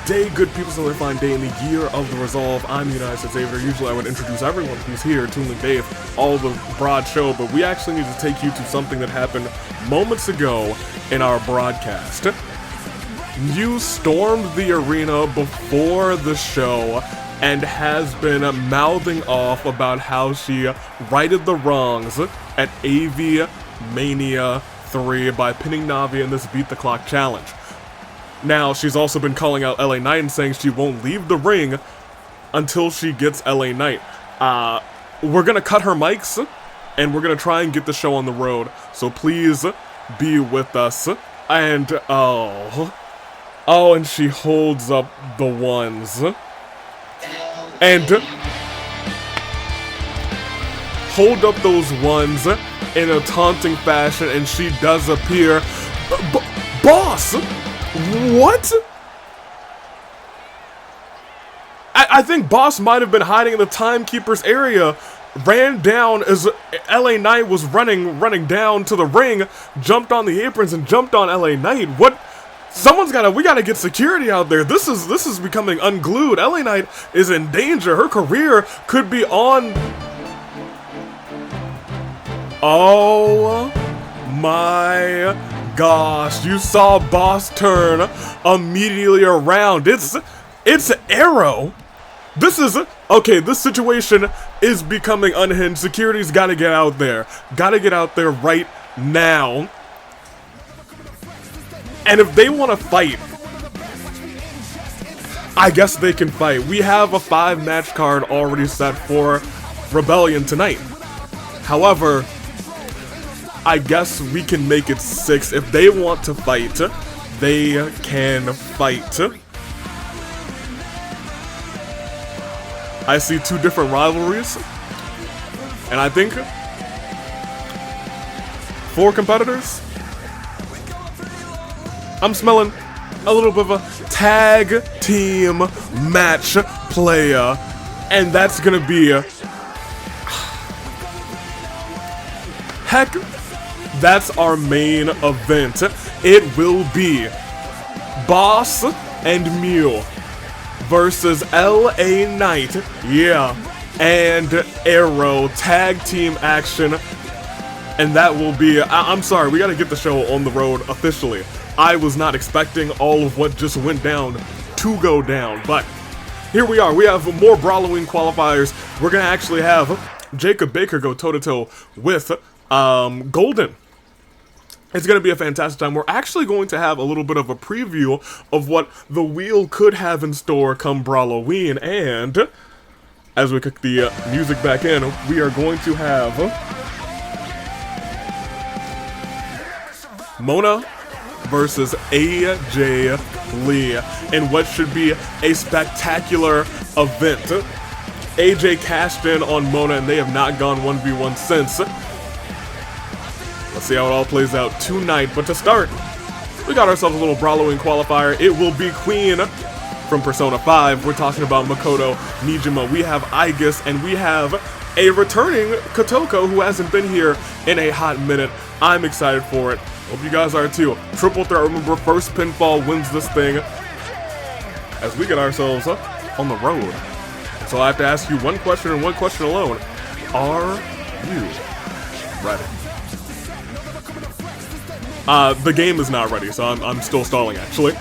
day, good people, so a fine day in the year of the resolve. I'm United States Xavier. Usually I would introduce everyone who's here, Toon and Dave, all the broad show, but we actually need to take you to something that happened moments ago in our broadcast. You stormed the arena before the show and has been mouthing off about how she righted the wrongs at AV Mania 3 by pinning Navi in this Beat the Clock challenge. Now, she's also been calling out LA Knight and saying she won't leave the ring until she gets LA Knight. We're gonna cut her mics, and we're gonna try and get the show on the road, so please be with us. And, and she holds up the ones. And hold up those ones in a taunting fashion, and she does appear. Boss! What? I think Boss might have been hiding in the Timekeeper's area, ran down as LA Knight was running down to the ring, jumped on the aprons and jumped on LA Knight. What? We gotta get security out there. This is becoming unglued. LA Knight is in danger. Her career could be on. Oh my gosh, you saw Boss turn immediately around. It's Iroh. This situation is becoming unhinged. Security's gotta get out there. Gotta get out there right now. And if they want to fight, I guess they can fight. We have a 5-match card already set for Rebellion tonight. However, I guess we can make it 6. If they want to fight, they can fight. I see 2 different rivalries, and I think 4 competitors. I'm smelling a little bit of a tag team match player, and that's gonna be heck, that's our main event. It will be Boss and Mew versus LA Knight, and Iroh, tag team action, and that will be, I'm sorry, we gotta get the show on the road officially. I was not expecting all of what just went down to go down, but here we are. We have more Brawloween qualifiers. We're gonna actually have Jacob Baker go toe-to-toe with Golden. It's gonna be a fantastic time. We're actually going to have a little bit of a preview of what the wheel could have in store come Brawloween, and as we kick the music back in, we are going to have Mona versus AJ Lee in what should be a spectacular event. AJ cashed in on Mona and they have not gone 1v1 since. Let's see how it all plays out tonight, but to start, we got ourselves a little Brawloween qualifier. It will be Queen from Persona 5. We're talking about Makoto, Nijima, we have Aigis, and we have a returning Kotoko who hasn't been here in a hot minute. I'm excited for it. Hope you guys are too. Triple threat, remember, first pinfall wins this thing as we get ourselves up on the road. So I have to ask you one question and one question alone. Are you ready? The game is not ready, so I'm still stalling actually.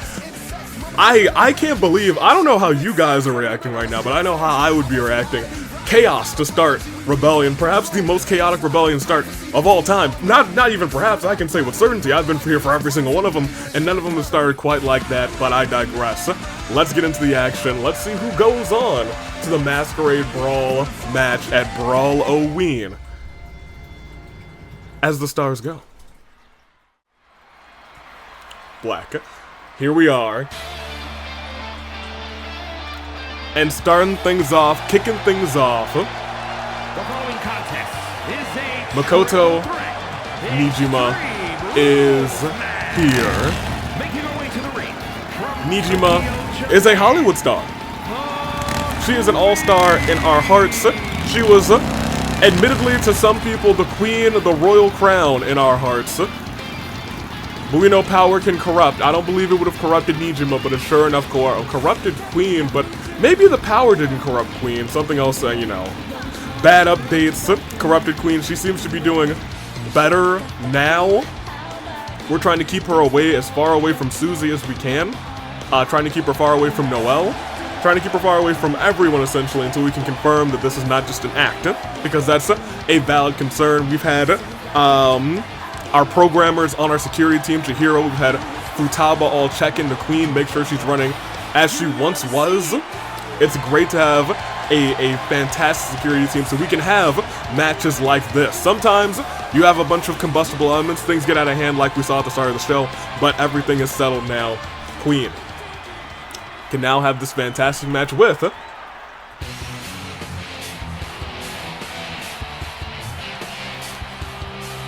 I can't believe, I don't know how you guys are reacting right now, but I know how I would be reacting. Chaos to start Rebellion, perhaps the most chaotic Rebellion start of all time. Not even perhaps, I can say with certainty, I've been here for every single one of them, and none of them have started quite like that, but I digress. Let's get into the action. Let's see who goes on to the Masquerade Brawl match at Brawloween as the stars go. Black. Here we are. And starting things off, kicking things off. The following contest is a Makoto Nijima is here. making her way to the ring. Nijima is a Hollywood star. She is an all-star in our hearts. She was, admittedly to some people, the queen of the royal crown in our hearts. But we know power can corrupt. I don't believe it would have corrupted Nijima, but it sure enough corrupted Queen. But maybe the power didn't corrupt Queen. Something else, you know. Bad updates corrupted Queen. She seems to be doing better now. We're trying to keep her away, as far away from Susie as we can. Trying to keep her far away from Noelle. Trying to keep her far away from everyone, essentially, until we can confirm that this is not just an act. Because that's a valid concern. We've had our programmers on our security team, Chihiro. We've had Futaba all check in the Queen, make sure she's running as she once was. It's great to have a fantastic security team so we can have matches like this. Sometimes you have a bunch of combustible elements, things get out of hand like we saw at the start of the show, but everything is settled now. Queen can now have this fantastic match with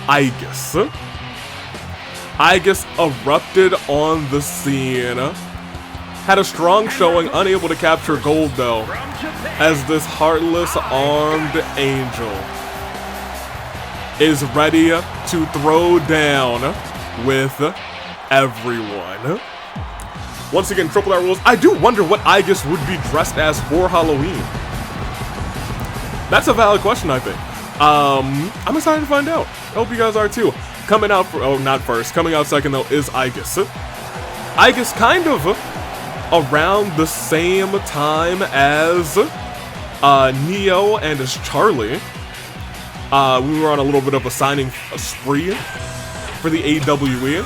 Aigis. Aigis erupted on the scene. Had a strong showing, unable to capture gold though, as this heartless armed angel is ready to throw down with everyone. Once again, triple that rules. I do wonder what Aigis would be dressed as for Halloween. That's a valid question, I think. I'm excited to find out. I hope you guys are too. Coming out for, oh, not first. Coming out second though is Aigis. Aigis kind of around the same time as Neo and as Charlie. We were on a little bit of a signing spree for the AWE.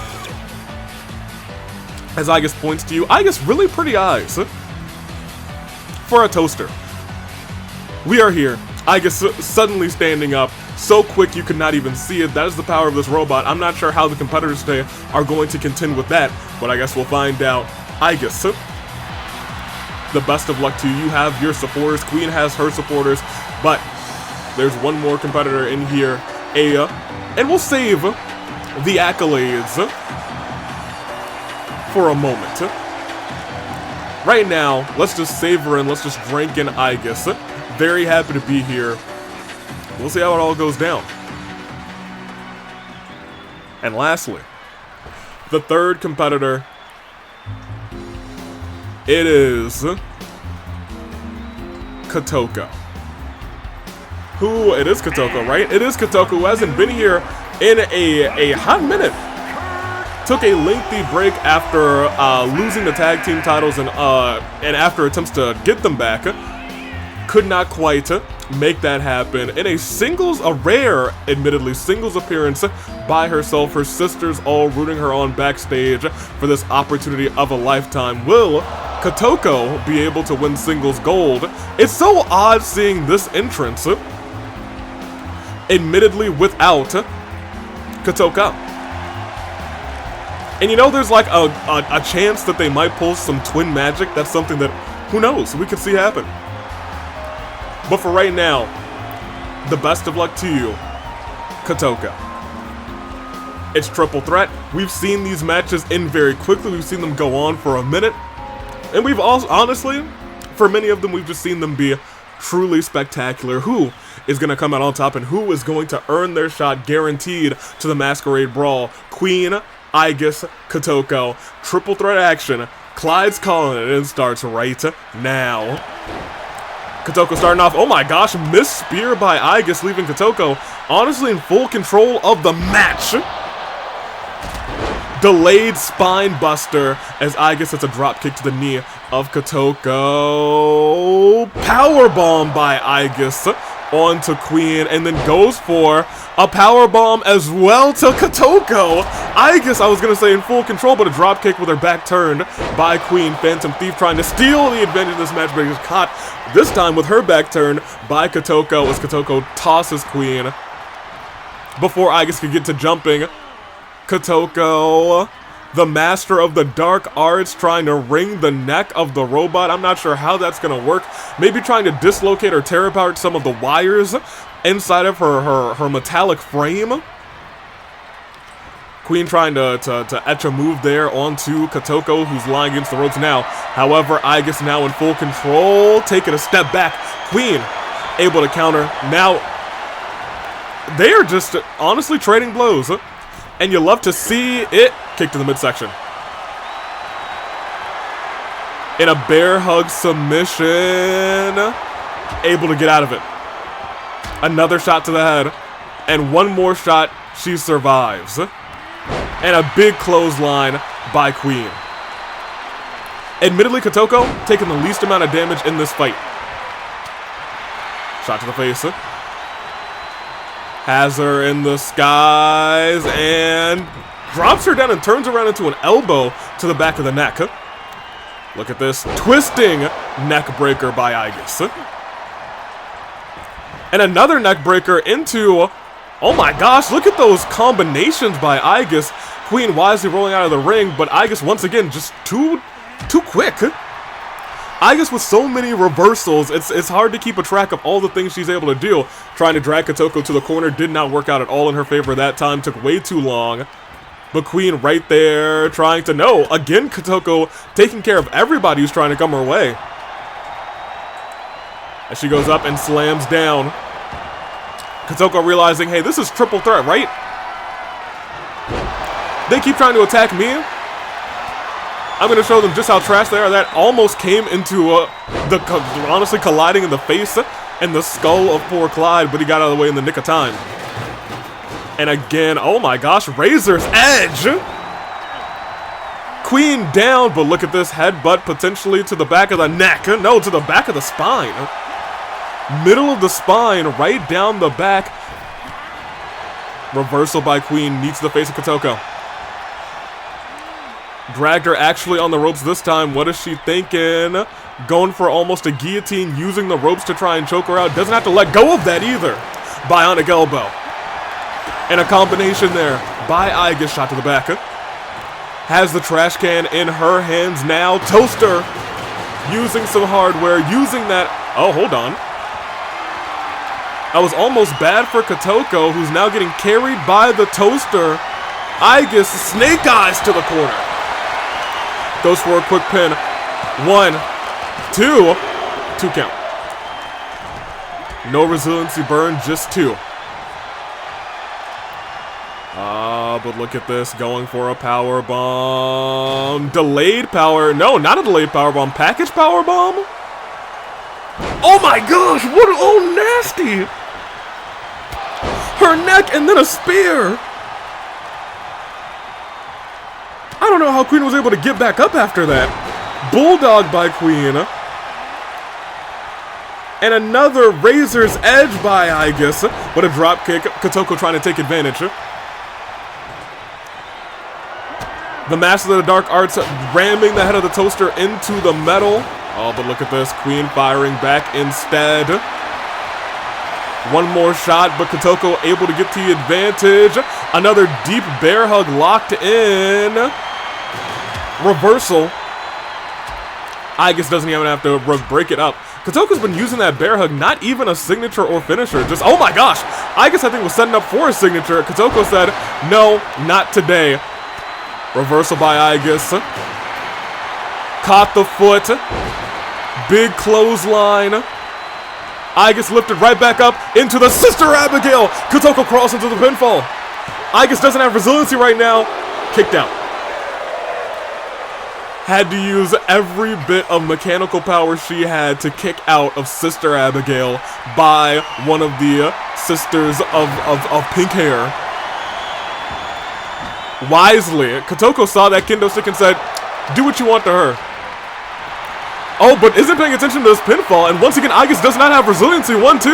As Aigis points to you, Aigis really pretty eyes for a toaster. We are here. Aigis suddenly standing up, so quick you could not even see it. That is the power of this robot. I'm not sure how the competitors today are going to contend with that, but I guess we'll find out. Aigis, the best of luck to you. You have your supporters. Queen has her supporters, but there's one more competitor in here, Aya, and we'll save the accolades for a moment. Right now, let's just savor and let's just drink in Aigis. Very happy to be here. We'll see how it all goes down. And lastly, the third competitor, it is Kotoko. It is Kotoko, right? It is Kotoko, who hasn't been here in a hot minute. Took a lengthy break after losing the tag team titles and after attempts to get them back. Could not quite make that happen. In a rare, admittedly, singles appearance by herself, her sisters all rooting her on backstage for this opportunity of a lifetime. Will Kotoko be able to win singles gold? It's so odd seeing this entrance, admittedly without Kotoko. And you know, there's like a chance that they might pull some twin magic. That's something that, who knows, we could see happen. But for right now, the best of luck to you, Kotoko. It's triple threat. We've seen these matches end very quickly. We've seen them go on for a minute. And we've also, honestly, for many of them, we've just seen them be truly spectacular. Who is going to come out on top and who is going to earn their shot guaranteed to the Masquerade Brawl? Queen, Aigis, Kotoko. Triple threat action. Clyde's calling it and starts right now. Kotoko starting off, oh my gosh, missed spear by Aigis, leaving Kotoko honestly in full control of the match. Delayed spine buster as Aigis hits a drop kick to the knee of Kotoko. Powerbomb by Aigis onto Queen, and then goes for a powerbomb as well to Kotoko. Aigis, I was going to say in full control, but a drop kick with her back turned by Queen. Phantom Thief trying to steal the advantage of this match, but is caught this time with her back turned by Kotoko as Kotoko tosses Queen before Aigis could get to jumping. Kotoko, the master of the dark arts, trying to wring the neck of the robot. I'm not sure how that's going to work. Maybe trying to dislocate or tear apart some of the wires inside of her metallic frame. Queen trying to etch a move there onto Kotoko, who's lying against the ropes now. However, Aigis now in full control, taking a step back. Queen able to counter. Now, they are just honestly trading blows. And you love to see it. kick to the midsection. In a bear hug submission. Able to get out of it. Another shot to the head. And one more shot, she survives. And a big clothesline by Queen. Admittedly, Kotoko taking the least amount of damage in this fight. Shot to the face. Has her in the skies and drops her down and turns around into an elbow to the back of the neck. Look at this twisting neck breaker by Aigis. And another neck breaker into, oh my gosh, look at those combinations by Aigis. Queen wisely rolling out of the ring, but Aigis once again just too quick. Aigis with so many reversals, it's hard to keep a track of all the things she's able to do. Trying to drag Kotoko to the corner did not work out at all in her favor that time, took way too long. But Queen right there trying to, no, again Kotoko taking care of everybody who's trying to come her way. As she goes up and slams down. Kotoko realizing, hey, this is triple threat, right? They keep trying to attack me. I'm going to show them just how trash they are. That almost came into honestly colliding in the face and the skull of poor Clyde, but he got out of the way in the nick of time. And again, oh my gosh, Razor's Edge! Queen down, but look at this headbutt potentially to the back of the neck. No, to the back of the spine. Middle of the spine, right down the back. Reversal by Queen, knee to the face of Kotoko. Dragged her actually on the ropes this time. What is she thinking? Going for almost a guillotine, using the ropes to try and choke her out. Doesn't have to let go of that either. Bionic elbow. And a combination there by Aigis, shot to the back. Has the trash can in her hands now. Toaster. Using some hardware, using that. Oh, hold on. That was almost bad for Kotoko, who's now getting carried by the toaster. Aigis, snake eyes to the corner. Goes for a quick pin. 1, 2. 2 count. No resiliency burn, just 2. But look at this. Going for a power bomb. Delayed power. No, not a delayed power bomb. Package power bomb? Oh my gosh. What? Oh, nasty. Her neck and then a spear. I don't know how Queen was able to get back up after that. Bulldog by Queen. And another Razor's Edge by Aigis. What a drop kick. Kotoko trying to take advantage. The Master of the Dark Arts ramming the head of the toaster into the metal. Oh, but look at this. Queen firing back instead. One more shot, but Kotoko able to get the advantage. Another deep bear hug locked in. Reversal. Aigis doesn't even have to break it up. Kotoko's been using that bear hug, not even a signature or finisher. Just, oh my gosh. Aigis, I think, was setting up for a signature. Kotoko said, no, not today. Reversal by Aigis. Caught the foot. Big clothesline. Aigis lifted right back up into the Sister Abigail. Kotoko crawls into the pinfall. Aigis doesn't have resiliency right now. Kicked out. Had to use every bit of mechanical power she had to kick out of Sister Abigail by one of the sisters of pink hair. Wisely, Kotoko saw that kendo stick and said, do what you want to her. Oh, but isn't paying attention to this pinfall, and once again, Aigis does not have resiliency. 1, 2.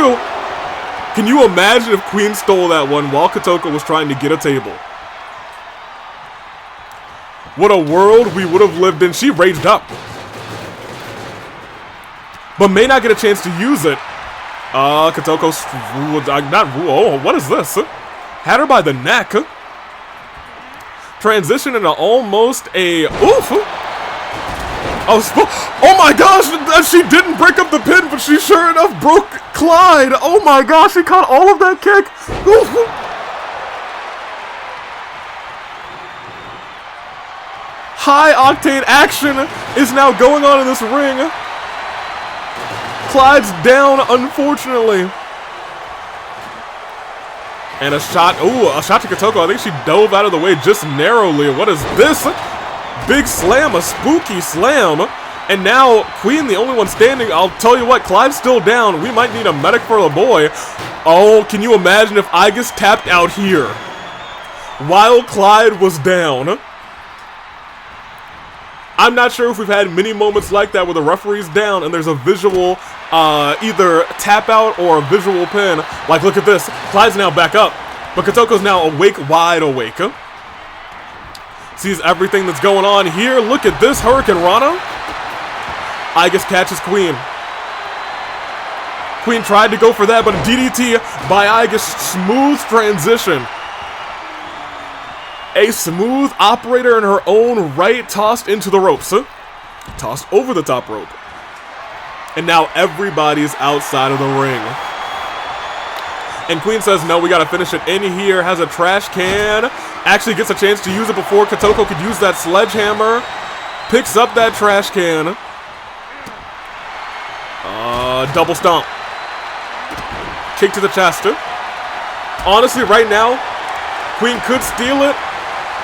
Can you imagine if Queen stole that one while Kotoko was trying to get a table? What a world we would have lived in. She raged up, but may not get a chance to use it. Kotoko's oh, what is this? Had her by the neck. Transition into almost a oof. Oh my gosh, she didn't break up the pin, but she sure enough broke Clyde. Oh my gosh, she caught all of that kick. Oof. High octane action is now going on in this ring. Clyde's down, unfortunately. And a shot, ooh, a shot to Kotoko. I think she dove out of the way just narrowly. What is this? Big slam, a spooky slam. And now, Queen, the only one standing. I'll tell you what, Clyde's still down. We might need a medic for the boy. Oh, can you imagine if Aigis tapped out here while Clyde was down? I'm not sure if we've had many moments like that where the referee's down and there's a visual either tap out or a visual pin. Like, look at this. Clyde's now back up, but Kotoko's now awake, wide awake. Sees everything that's going on here. Look at this, Hurricane Rana. Aigis catches Queen. Queen tried to go for that, but a DDT by Aigis. Smooth transition. A smooth operator in her own right, tossed into the ropes. Tossed over the top rope. And now everybody's outside of the ring. And Queen says, no, we gotta finish it in here. Has a trash can. Actually gets a chance to use it before Kotoko could use that sledgehammer. Picks up that trash can. Double stomp. Kick to the chest. Honestly, right now, Queen could steal it.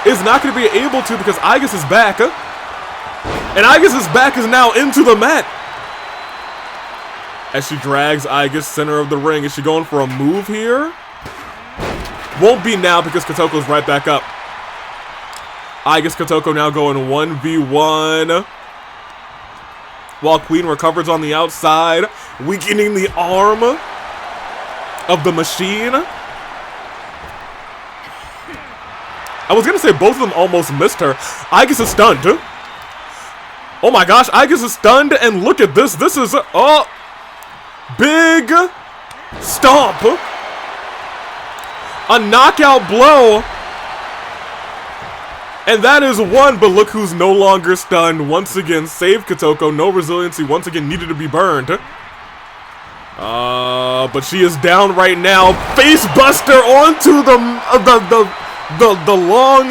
Is not going to be able to because Aigis is back. And Aigis' back is now into the mat. As she drags Aigis center of the ring. Is she going for a move here? Won't be now because Kotoko's right back up. Aigis Kotoko now going 1v1. While Queen recovers on the outside, weakening the arm of the machine. I was gonna say both of them almost missed her. Aigis is stunned. Oh my gosh, Aigis is stunned, and look at this. This is a big stomp. A knockout blow. And that is one, but look who's no longer stunned. Once again, save Kotoko. No resiliency once again needed to be burned. But she is down right now. Face buster onto the long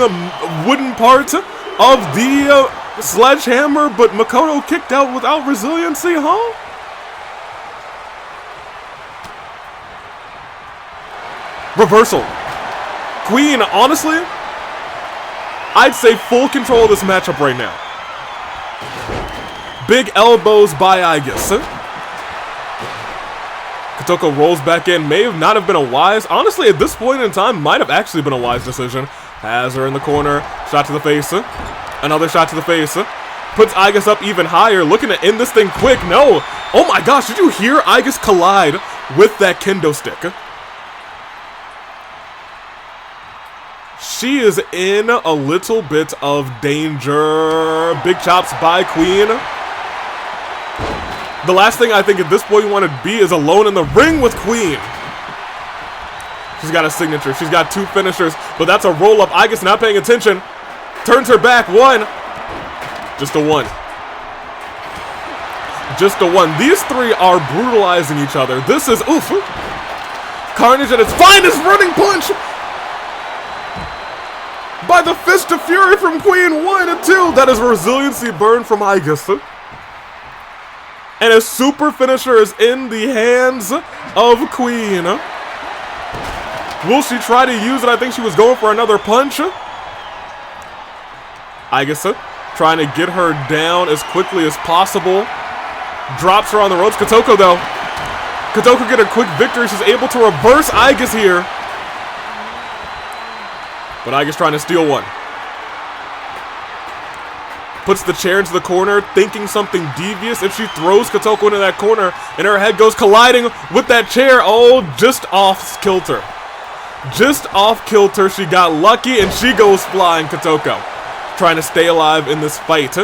wooden part of the sledgehammer, but Makoto kicked out without resiliency, huh? Reversal. Queen, honestly, I'd say full control of this matchup right now. Big elbows by Aigis. Kotoko rolls back in. May have not have been a wise, honestly at this point in time, might have actually been a wise decision. Has her in the corner. Shot to the face. Another shot to the face. Puts Aigis up even higher. Looking to end this thing quick. No. Oh my gosh, did you hear Aigis collide with that kendo stick? She is in a little bit of danger. Big chops by Queen. The last thing I think at this point you want to be is alone in the ring with Queen. She's got a signature. She's got two finishers, but that's a roll-up. Aigis not paying attention. Turns her back. One. Just a one. Just a one. These three are brutalizing each other. This is, oof. Carnage at its finest. Running punch by the Fist of Fury from Queen. 1 and 2. That is a resiliency burn from Aigis. And a super finisher is in the hands of Queen. Will she try to use it? I think she was going for another punch. Aigis trying to get her down as quickly as possible. Drops her on the ropes. Kotoko, though. Kotoko get a quick victory. She's able to reverse Aigis here. But Aigis trying to steal one. Puts the chair into the corner, thinking something devious. If she throws Kotoko into that corner, and her head goes colliding with that chair. Oh, just off kilter. Just off kilter. She got lucky, and she goes flying, Kotoko. Trying to stay alive in this fight.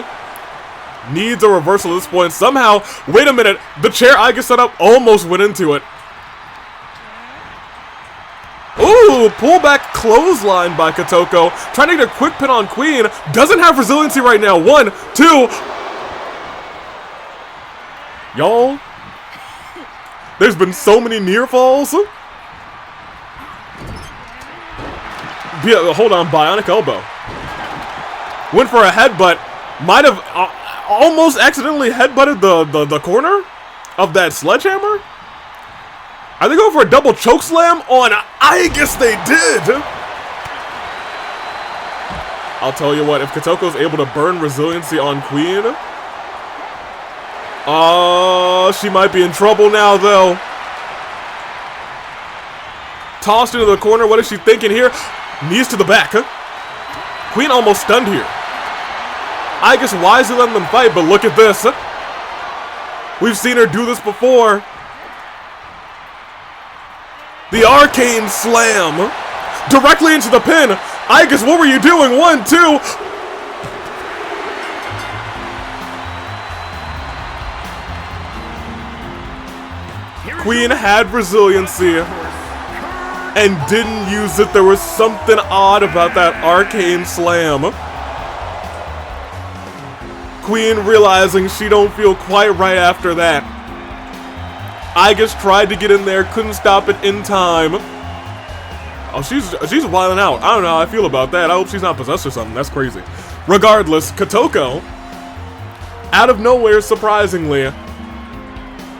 Needs a reversal at this point. Somehow, wait a minute. The chair Aigis set up almost went into it. Ooh, pullback clothesline by Kotoko. Trying to get a quick pin on Queen. Doesn't have resiliency right now. 1, 2. Y'all, there's been so many near falls. Yeah, hold on, bionic elbow. Went for a headbutt. Might have almost accidentally headbutted the corner of that sledgehammer. Are they going for a double choke slam on Aigis? They did. I'll tell you what, if Kotoko's able to burn resiliency on Queen, she might be in trouble now, though. Tossed into the corner. What is she thinking here? Knees to the back. Queen almost stunned here. Aigis wisely letting them fight, but look at this. We've seen her do this before. The arcane slam directly into the pin. Aigis, what were you doing? 1, 2. Queen had resiliency and didn't use it. There was something odd about that arcane slam. Queen realizing she don't feel quite right after that. Aigis tried to get in there, couldn't stop it in time. Oh, she's wilding out. I don't know how I feel about that. I hope she's not possessed or something. That's crazy. Regardless, Kotoko, out of nowhere, surprisingly,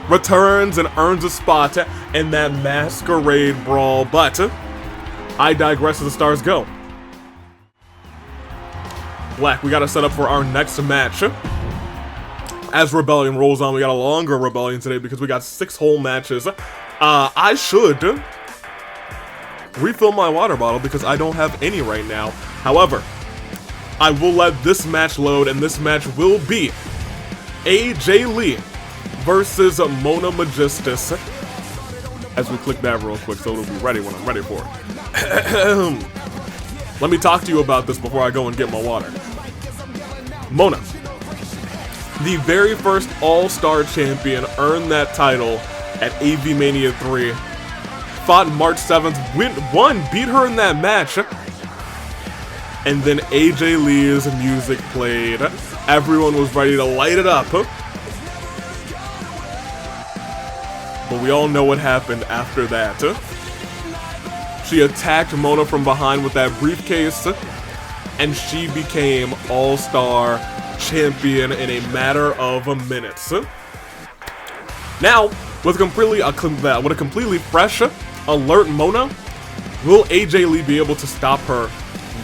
returns and earns a spot in that Masquerade Brawl. But I digress as the stars go. Black, we gotta set up for our next match. As Rebellion rolls on, we got a longer Rebellion today because we got 6 whole matches. I should refill my water bottle because I don't have any right now. However, I will let this match load, and this match will be AJ Lee versus Mona Megistus. As we click that real quick so it'll be ready when I'm ready for it. Let me talk to you about this before I go and get my water. Mona, the very first All-Star champion, earned that title at AV Mania 3. Fought March 7th, won, beat her in that match. And then AJ Lee's music played. Everyone was ready to light it up. But we all know what happened after that. She attacked Mona from behind with that briefcase, and she became All-Star champion in a matter of minutes. Now, with a completely fresh, alert Mona, will AJ Lee be able to stop her?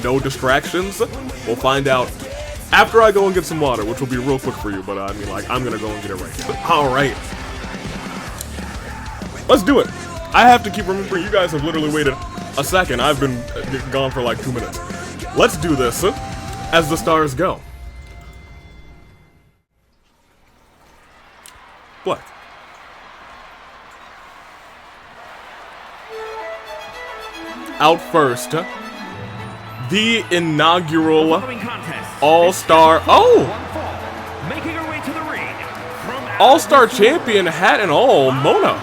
No distractions? We'll find out after I go and get some water, which will be real quick for you, but I mean, like, I'm gonna go and get it right. Alright. Let's do it. I have to keep remembering, you guys have literally waited a second. I've been gone for like 2 minutes. Let's do this as the stars go. Black. Out first, the inaugural All-Star. Making her way to the ring from All-Star champion, hat and all, Mona.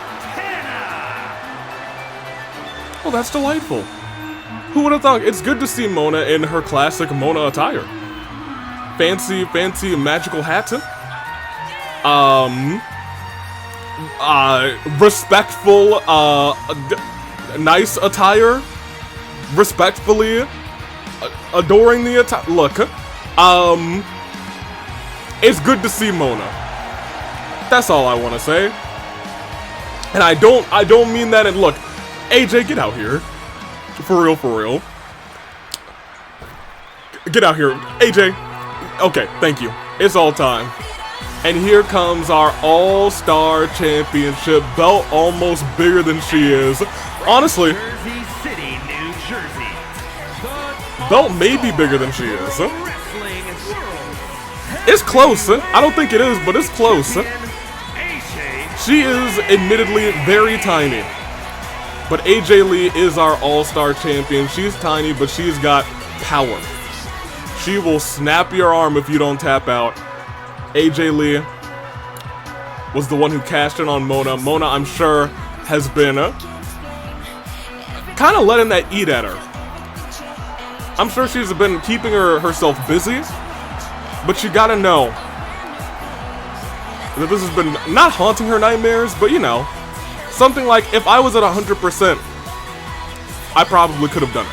Oh, that's delightful. Who would have thought? It's good to see Mona in her classic Mona attire. Fancy magical hat. Respectful, nice attire. Respectfully adoring the attire. Look, it's good to see Mona. That's all I want to say. And I don't mean that. And look, AJ, get out here. For real. Get out here, AJ. Okay, thank you. It's all time. And here comes our All-Star Championship belt, almost bigger than she is. Honestly, Jersey City, New Jersey. belt may be bigger than she is. It's close. I don't think it is, but it's close. She is admittedly very tiny. But AJ Lee is our All-Star champion. She's tiny, but she's got power. She will snap your arm if you don't tap out. AJ Lee was the one who cashed in on Mona. Mona, I'm sure, has been kind of letting that eat at her. I'm sure she's been keeping herself busy, but you gotta know that this has been not haunting her nightmares, but you know, something like, if I was at 100%, I probably could have done it.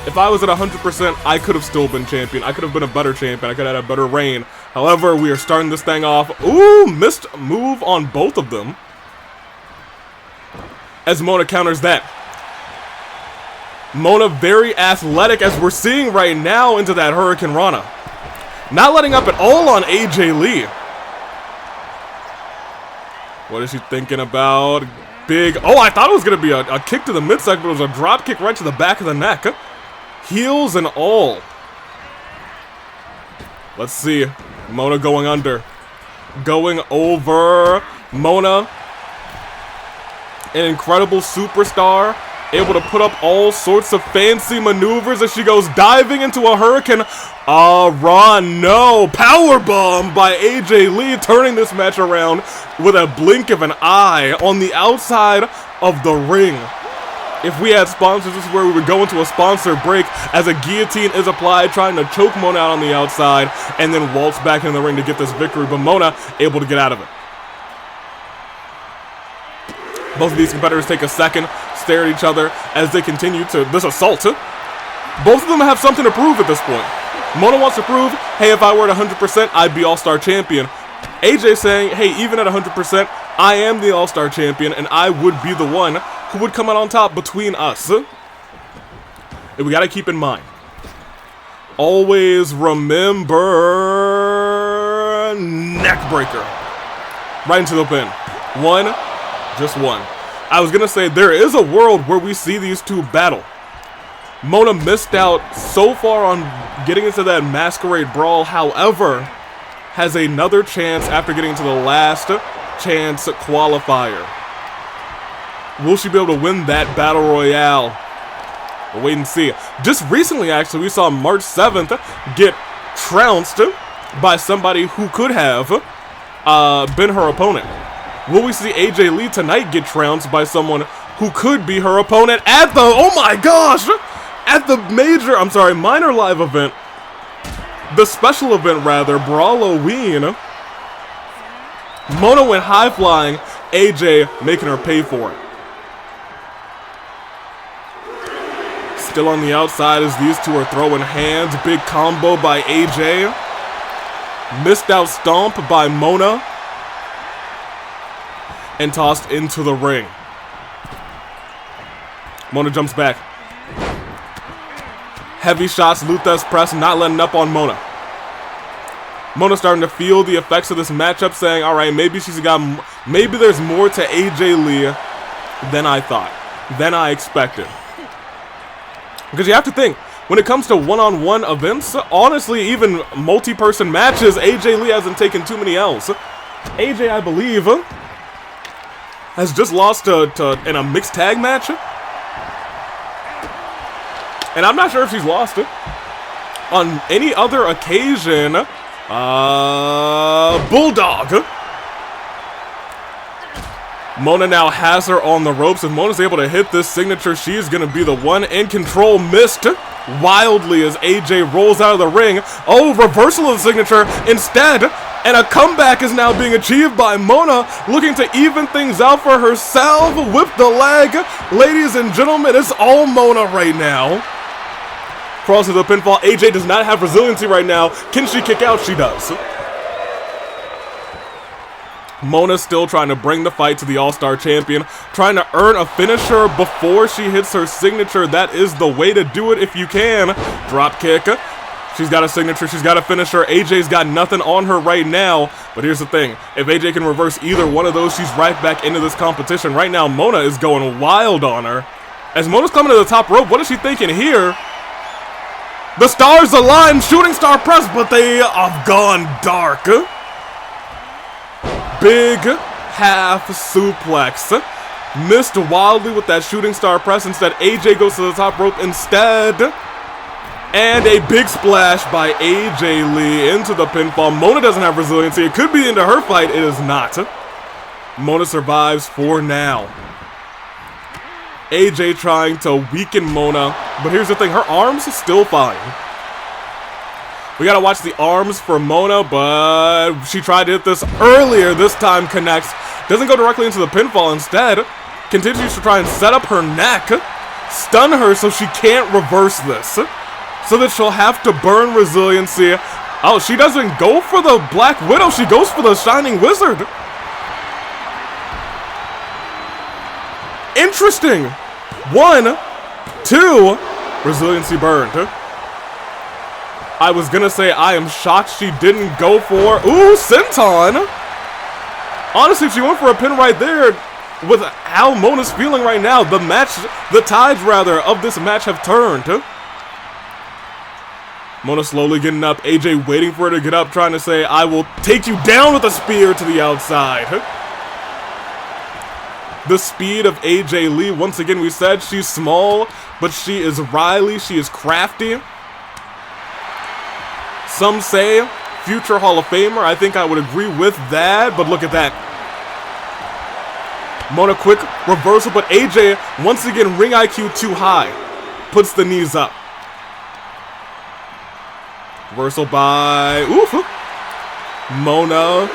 If I was at 100%, I could have still been champion. I could have been a better champion. I could have had a better reign. However, we are starting this thing off. Ooh, missed move on both of them. as Mona counters that. Mona very athletic, as we're seeing right now, into that Hurricane Rana. Not letting up at all on AJ Lee. What is she thinking about? Big, oh, I thought it was going to be a kick to the midsection, but it was a drop kick right to the back of the neck. Heels and all. Let's see. Mona going under. Going over. Mona, an incredible superstar, able to put up all sorts of fancy maneuvers as she goes diving into a Hurricane. No. Powerbomb by AJ Lee, turning this match around with a blink of an eye on the outside of the ring. If we had sponsors, this is where we would go into a sponsor break as a guillotine is applied, trying to choke Mona out on the outside and then waltz back in the ring to get this victory, but Mona able to get out of it. Both of these competitors take a second, stare at each other as they continue to this assault. Both of them have something to prove at this point. Mona wants to prove, hey, if I were at 100%, I'd be All-Star Champion. AJ saying, hey, even at 100%, I am the All-Star Champion, and I would be the one who would come out on top between us. And we gotta keep in mind, always remember, neck breaker. Right into the pin. One. Just one. I was gonna say, there is a world where we see these two battle. Mona missed out so far on getting into that Masquerade Brawl, however, has another chance after getting to the last chance qualifier. Will she be able to win that Battle Royale? We'll wait and see. Just recently, actually, we saw March 7th get trounced by somebody who could have been her opponent. Will we see AJ Lee tonight get trounced by someone who could be her opponent at the, oh my gosh, at the minor live event, the special event rather, Brawloween. Mona went high flying, AJ making her pay for it. Still on the outside as these two are throwing hands, big combo by AJ. Missed out stomp by Mona. And tossed into the ring. Mona jumps back. Heavy shots, Luthes press, not letting up on Mona. Mona starting to feel the effects of this matchup, saying, alright, maybe maybe there's more to AJ Lee than I thought, than I expected. Because you have to think, when it comes to one-on-one events, honestly, even multi-person matches, AJ Lee hasn't taken too many L's. AJ, I believe, has just lost in a mixed tag match. And I'm not sure if she's lost it on any other occasion. Bulldog. Mona now has her on the ropes. If Mona's able to hit this signature, she's going to be the one in control. Missed wildly as AJ rolls out of the ring. Oh, reversal of the signature instead. And a comeback is now being achieved by Mona, looking to even things out for herself. Whip the leg. Ladies and gentlemen, it's all Mona right now. Crosses the pinfall. AJ does not have resiliency right now. Can she kick out? She does. Mona's still trying to bring the fight to the All-Star Champion, trying to earn a finisher before she hits her signature. That is the way to do it if you can. Drop kick. She's got a signature, she's got a finisher. AJ's got nothing on her right now. But here's the thing, if AJ can reverse either one of those, she's right back into this competition. Right now, Mona is going wild on her. As Mona's coming to the top rope, what is she thinking here? The stars align, shooting star press, but they have gone dark. Big half suplex. Missed wildly with that shooting star press. Instead, AJ goes to the top rope instead. And a big splash by AJ Lee into the pinfall. Mona doesn't have resiliency. It could be into her fight. It is not. Mona survives for now. AJ trying to weaken Mona. But here's the thing. Her arms are still fine. We gotta watch the arms for Mona, but she tried to hit this earlier. This time connects. Doesn't go directly into the pinfall. Instead, continues to try and set up her neck. Stun her so she can't reverse this. So that she'll have to burn resiliency. Oh, she doesn't go for the Black Widow. She goes for the Shining Wizard. Interesting. 1, 2, resiliency burned. I was gonna say I am shocked she didn't go for, ooh, senton. Honestly, if she went for a pin right there, with how Mona's feeling right now, the tides rather of this match have turned. Mona slowly getting up, AJ waiting for her to get up, trying to say, I will take you down with a spear to the outside. The speed of AJ Lee, once again we said she's small, but she is wily, she is crafty. Some say future Hall of Famer, I think I would agree with that, but look at that. Mona quick reversal, but AJ, once again, ring IQ too high. Puts the knees up. Reversal by, oof. Mona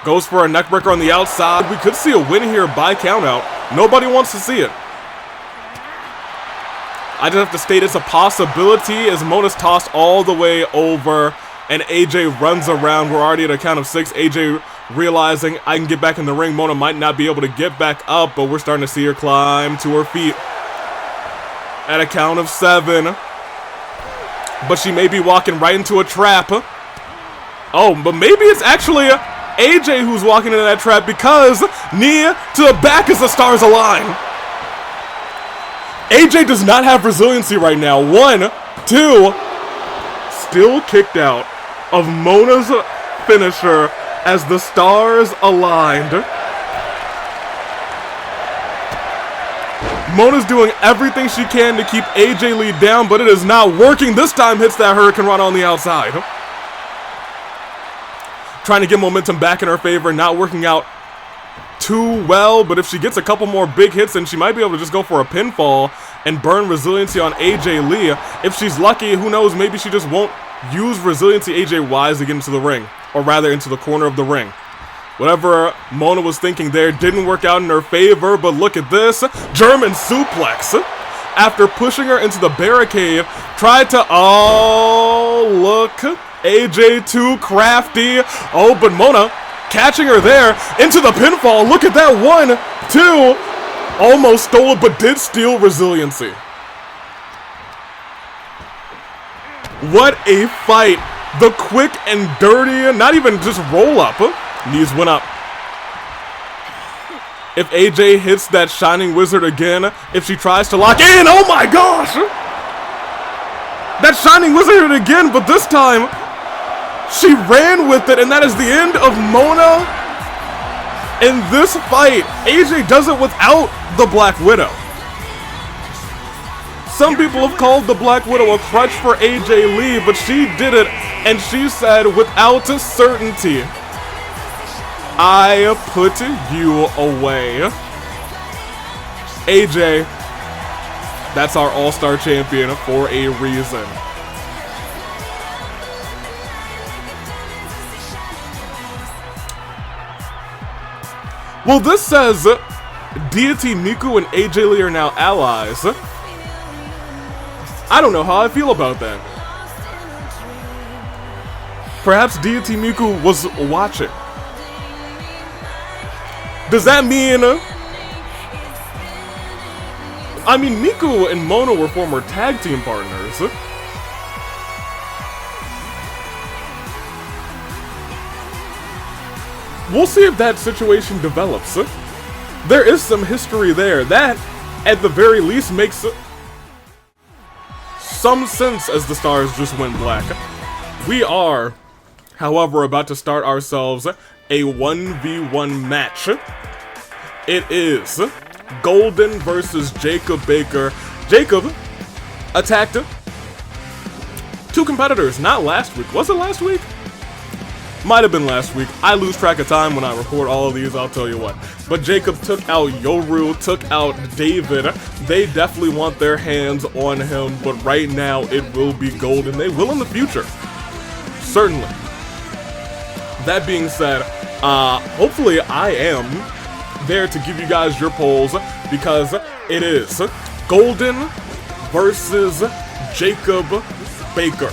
goes for a neckbreaker on the outside. We could see a win here by countout. Nobody wants to see it. I just have to state it's a possibility as Mona's tossed all the way over and AJ runs around. We're already at a count of 6. AJ realizing I can get back in the ring. Mona might not be able to get back up, but we're starting to see her climb to her feet. At a count of 7. But she may be walking right into a trap. Oh, but maybe it's actually AJ who's walking into that trap because knee to the back as the stars align. AJ does not have resiliency right now. 1, 2, still kicked out of Mona's finisher as the stars aligned. Mona's doing everything she can to keep AJ Lee down, but it is not working. This time hits that Hurricane Rana on the outside. Trying to get momentum back in her favor, not working out too well, but if she gets a couple more big hits, then she might be able to just go for a pinfall and burn resiliency on AJ Lee. If she's lucky, who knows, maybe she just won't use resiliency AJ wise to get into the ring, or rather into the corner of the ring. Whatever Mona was thinking there didn't work out in her favor, but look at this. German suplex. After pushing her into the barricade, tried to, oh, look. AJ too crafty. Oh, but Mona catching her there into the pinfall. Look at that. 1, 2. Almost stole it, but did steal resiliency. What a fight. The quick and dirty, not even just roll up. Knees went up. If AJ hits that Shining Wizard again, if she tries to lock in, oh my gosh! That Shining Wizard again, but this time, she ran with it, and that is the end of Mona in this fight. AJ does it without the Black Widow. Some people have called the Black Widow a crutch for AJ Lee, but she did it, and she said, without certainty, I put you away. AJ, that's our All-Star champion for a reason. Well, this says Deity Miku and AJ Lee are now allies. I don't know how I feel about that. Perhaps Deity Miku was watching. Does that mean... I mean, Miku and Mona were former tag team partners. We'll see if that situation develops. There is some history there. That, at the very least, makes some sense as the stars just went black. We are, however, about to start ourselves a 1v1 match. It is Golden versus Jacob Baker. Jacob attacked 2 competitors, not last week. Was it last week? Might have been last week. I lose track of time when I record all of these, I'll tell you what. But Jacob took out Yoru, took out David. They definitely want their hands on him, but right now it will be Golden. They will in the future. Certainly. That being said, hopefully I am there to give you guys your polls, because it is Golden versus Jacob Baker.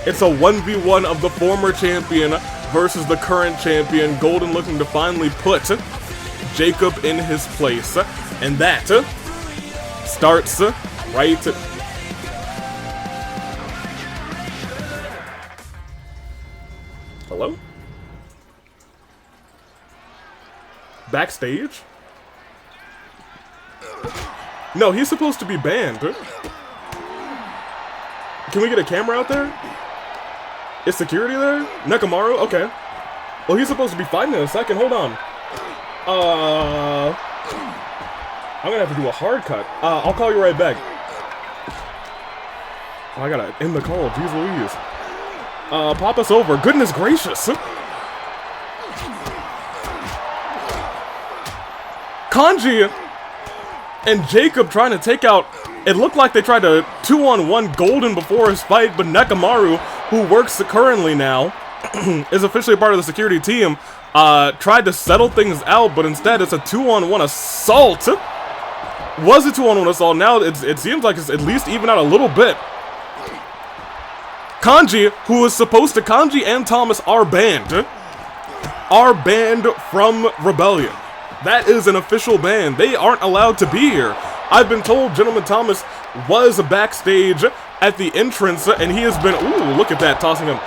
It's a 1v1 of the former champion versus the current champion. Golden looking to finally put Jacob in his place. And that starts right... Hello? Backstage? No, he's supposed to be banned. Can we get a camera out there? Is security there? Nekomaru? Okay. Well, he's supposed to be fighting in a second. Hold on. I'm gonna have to do a hard cut. I'll call you right back. Oh, I gotta end the call. Jeez Louise. Pop us over. Goodness gracious. Kanji and Jacob trying to take out... It looked like they tried to 2-on-1 Golden before his fight, but Nekomaru, who works currently now, is officially a part of the security team, tried to settle things out, but instead it's a 2-on-1 assault. Was a 2-on-1 assault. Now it seems like it's at least even out a little bit. Kanji, who is supposed to... Kanji and Thomas are banned. Are banned from Rebellion. That is an official ban. They aren't allowed to be here. I've been told Gentleman Thomas was backstage at the entrance, and he has been... Ooh, look at that, tossing him.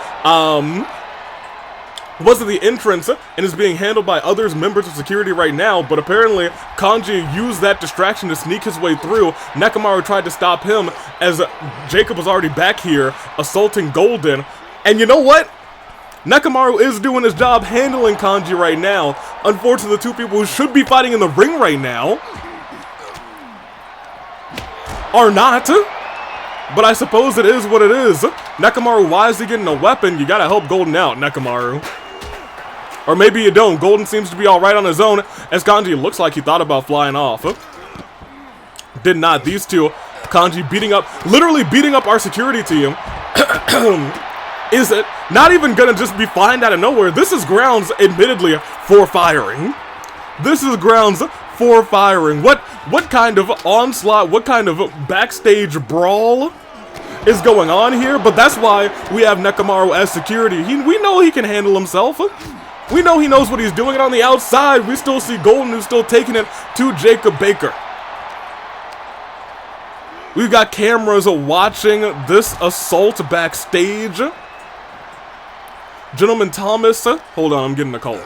Was at the entrance, and is being handled by others, members of security right now, but apparently Kanji used that distraction to sneak his way through. Nekomaru tried to stop him, as Jacob was already back here, assaulting Golden. And you know what? Nekomaru is doing his job handling Kanji right now. Unfortunately, the two people who should be fighting in the ring right now are not. But I suppose it is what it is. Nekomaru, why is he getting a weapon? You gotta help Golden out, Nekomaru. Or maybe you don't. Golden seems to be alright on his own, as Kanji looks like he thought about flying off. Did not. These two, Kanji beating up, literally beating up our security team. Is it not even gonna just be fined out of nowhere? This is grounds, admittedly, for firing. This is grounds for firing. What kind of onslaught, what kind of backstage brawl is going on here? But that's why we have Nekomaru as security. We know he can handle himself. We know he knows what he's doing. And on the outside, we still see Golden, who's still taking it to Jacob Baker. We've got cameras watching this assault backstage. Gentleman Thomas, hold on, I'm getting a call.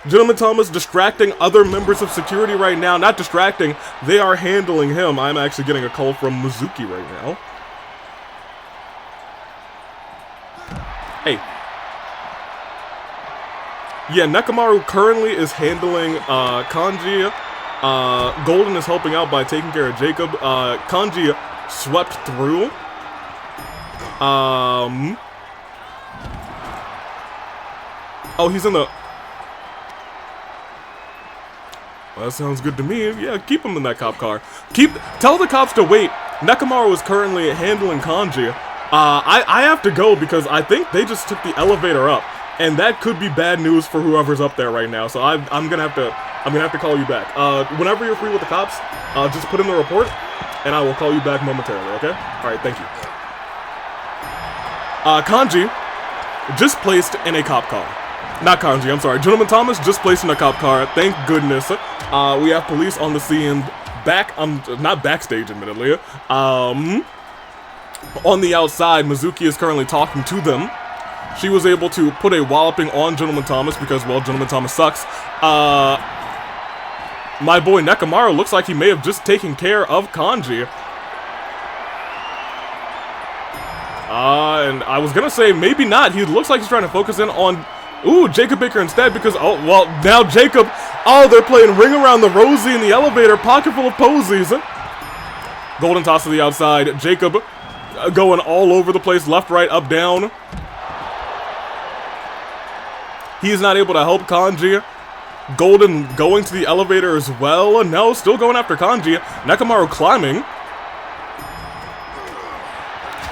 Gentleman Thomas distracting other members of security right now. Not distracting, they are handling him. I'm actually getting a call from Mizuki right now. Hey. Yeah, Nekomaru currently is handling Kanji. Golden is helping out by taking care of Jacob. Kanji swept through. Oh, he's in the... Well, that sounds good to me. Yeah, keep him in that cop car. Tell the cops to wait. Nekomaru is currently handling Kanji. I have to go because I think they just took the elevator up, and that could be bad news for whoever's up there right now. So I'm gonna have to call you back. Whenever you're free with the cops, just put in the report, and I will call you back momentarily. Okay? All right. Thank you. Kanji just placed in a cop car. Not Kanji, I'm sorry. Gentleman Thomas just placed in a cop car. Thank goodness. We have police on the scene. Not backstage, admittedly. On the outside, Mizuki is currently talking to them. She was able to put a walloping on Gentleman Thomas because, well, Gentleman Thomas sucks. My boy Nekomaru looks like he may have just taken care of Kanji. And I was gonna say, maybe not. He looks like he's trying to focus in on... Ooh, Jacob Baker instead, because, oh, well, now Jacob... Oh, they're playing Ring Around the Rosie in the elevator, pocket full of posies. Golden toss to the outside. Jacob going all over the place, left, right, up, down. He's not able to help Kanji. Golden going to the elevator as well. No, still going after Kanji. Nekomaru climbing.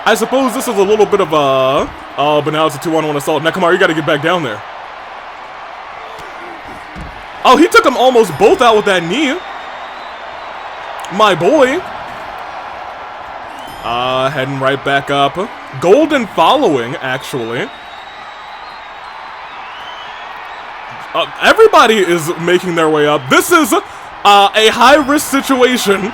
I suppose this is a little bit of a... Oh, but now it's a 2-on-1 assault. Nekomaru, you gotta get back down there. Oh, he took them almost both out with that knee. My boy. Heading right back up. Golden following, actually. Everybody is making their way up. This is a high-risk situation.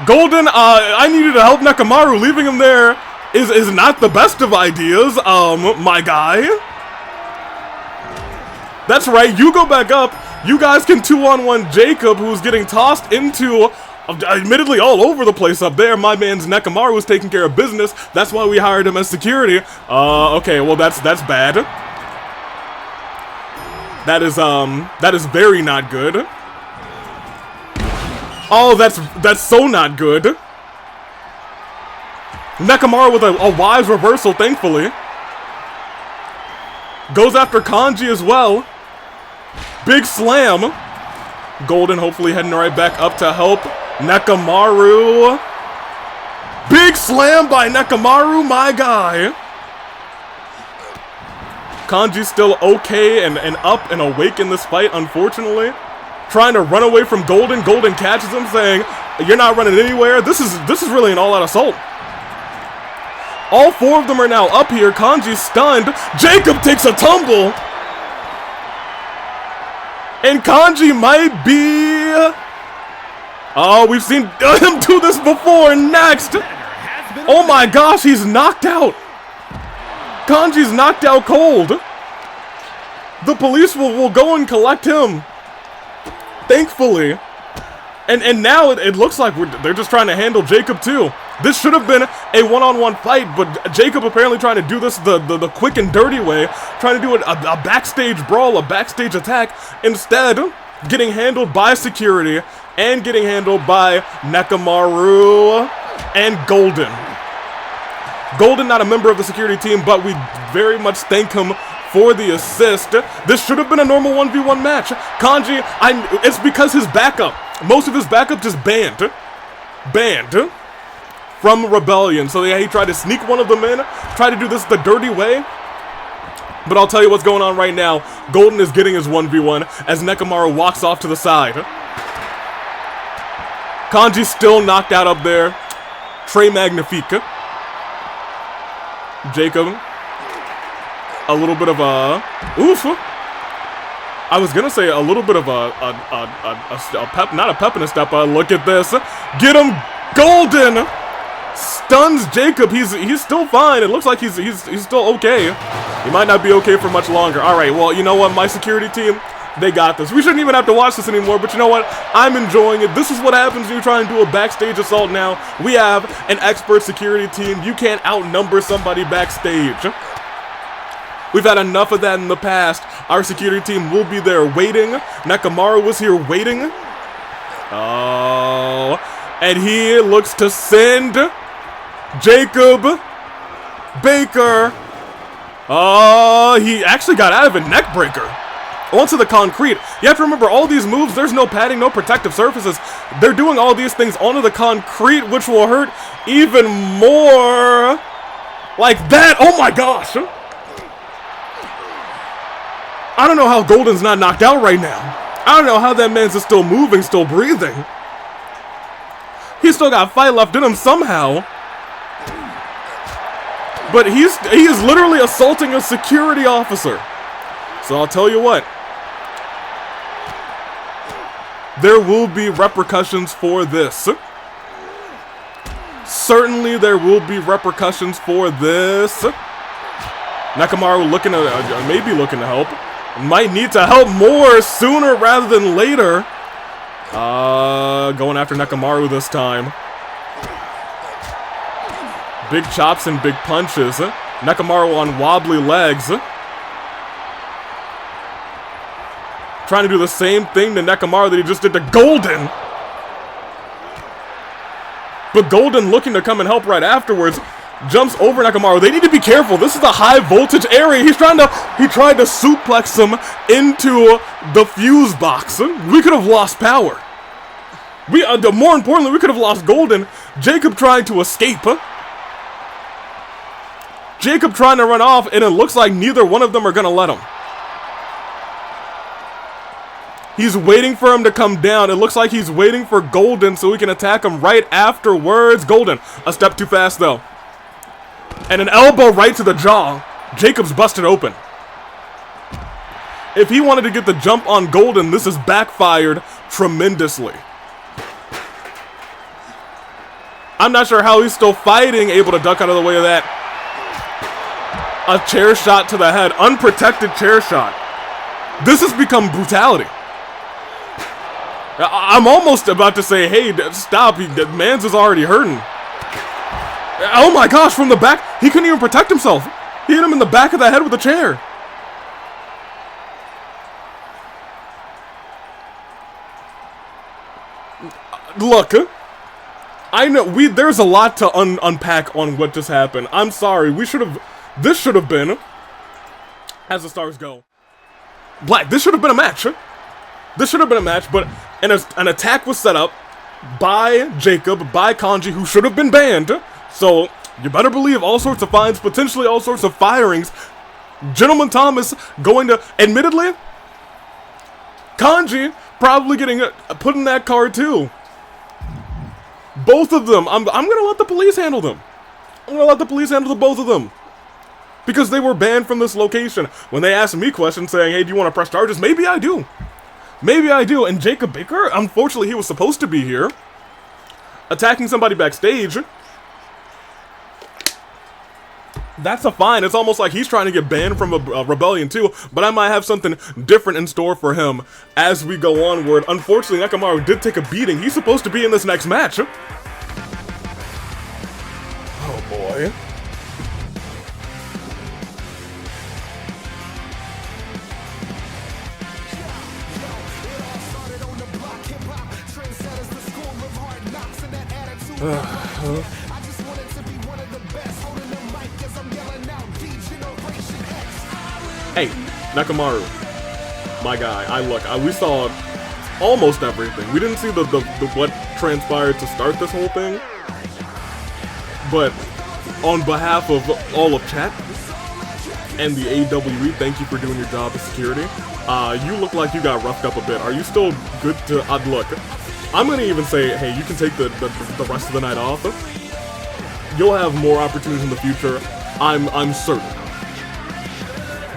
Golden, I need you to help Nekomaru. Leaving him there is not the best of ideas, my guy. That's right, you go back up. You guys can 2-on-1 Jacob, who's getting tossed into, admittedly all over the place up there. My man's Nekomaru is taking care of business. That's why we hired him as security. Okay, well that's bad. That is very not good. Oh, that's so not good. Nekomaru with a wise reversal, thankfully. Goes after Kanji as well. Big slam. Golden hopefully heading right back up to help Nekomaru. Big slam by Nekomaru, my guy. Kanji's still okay and up and awake in this fight, unfortunately. Trying to run away from Golden. Golden catches him, saying, "You're not running anywhere." This is really an all-out assault. All four of them are now up here. Kanji's stunned. Jacob takes a tumble. And Kanji might be... Oh, we've seen him do this before. Next. Oh my gosh, he's knocked out. Kanji's knocked out cold. The police will go and collect him. Thankfully. And now it looks like they're just trying to handle Jacob too. This should have been a one-on-one fight, but Jacob apparently trying to do this the quick and dirty way, trying to do a backstage brawl, a backstage attack, instead getting handled by security and getting handled by Nekomaru and Golden. Golden not a member of the security team, but we very much thank him for the assist. This should have been a normal 1v1 match. Kanji, it's because his backup, most of his backup just banned from Rebellion. So yeah, he tried to sneak one of them in, try to do this the dirty way. But I'll tell you what's going on right now. Golden is getting his 1v1 as Nekomaru walks off to the side. Kanji's still knocked out up there. Très magnifique. Jacob, a little bit of a oof. I was gonna say a little bit of a pep, not a pep in a step. Look at this. Get him, Golden. Stuns Jacob. He's still fine. It looks like he's still okay. He might not be okay for much longer. All right. Well, you know what? My security team, they got this. We shouldn't even have to watch this anymore. But you know what? I'm enjoying it. This is what happens when you try and do a backstage assault. Now we have an expert security team. You can't outnumber somebody backstage. We've had enough of that in the past. Our security team will be there waiting. Nekomaru was here waiting. Oh, and he looks to send Jacob Baker. Oh, he actually got out of a neck breaker onto the concrete. You have to remember, all these moves, there's no padding, no protective surfaces. They're doing all these things onto the concrete, which will hurt even more. Like that. Oh my gosh. I don't know how Golden's not knocked out right now. I don't know how that man's still moving, still breathing. He's still got fight left in him somehow. But he is literally assaulting a security officer. So I'll tell you what. There will be repercussions for this. Certainly there will be repercussions for this. Nekomaru maybe looking to help. Might need to help more sooner rather than later. Going after Nekomaru this time. Big chops and big punches. Nekomaru on wobbly legs. Trying to do the same thing to Nekomaru that he just did to Golden. But Golden looking to come and help right afterwards. Jumps over Nekomaru. They need to be careful. This is a high voltage area. He tried to suplex him into the fuse box. We could have lost power. More importantly, we could have lost Golden. Jacob trying to escape. Jacob trying to run off, and it looks like neither one of them are gonna let him. He's waiting for him to come down. It looks like he's waiting for Golden so he can attack him right afterwards. Golden, a step too fast though. And an elbow right to the jaw. Jacob's busted open. If he wanted to get the jump on Golden, this has backfired tremendously. I'm not sure how he's still fighting, able to duck out of the way of that. A chair shot to the head, unprotected chair shot. This has become brutality. I'm almost about to say, hey, stop, Mans is already hurting. Oh my gosh, from the back, he couldn't even protect himself. He hit him in the back of the head with a chair. Look, I know there's a lot to unpack on what just happened. I'm sorry. This should have been, as the stars go, Black. This should have been a match. This should have been a match, but an attack was set up by Jacob, by Kanji, who should have been banned. So you better believe all sorts of fines, potentially all sorts of firings. Gentleman Thomas going to, admittedly, Kanji probably getting put in that card too. Both of them. I'm gonna let the police handle them. I'm gonna let the police handle the both of them. Because they were banned from this location. When they asked me questions saying, hey, do you want to press charges? Maybe I do. Maybe I do. And Jacob Baker, unfortunately, he was supposed to be here. Attacking somebody backstage. That's a fine. It's almost like he's trying to get banned from a rebellion too. But I might have something different in store for him as we go onward. Unfortunately, Nekomaru did take a beating. He's supposed to be in this next match. Oh boy. Hey, Nekomaru, my guy. We saw almost everything. We didn't see the what transpired to start this whole thing, but on behalf of all of chat and the AWE, thank you for doing your job as security. You look like you got roughed up a bit. Are you still good to look? I'm gonna even say, hey, you can take the rest of the night off. You'll have more opportunities in the future. I'm certain.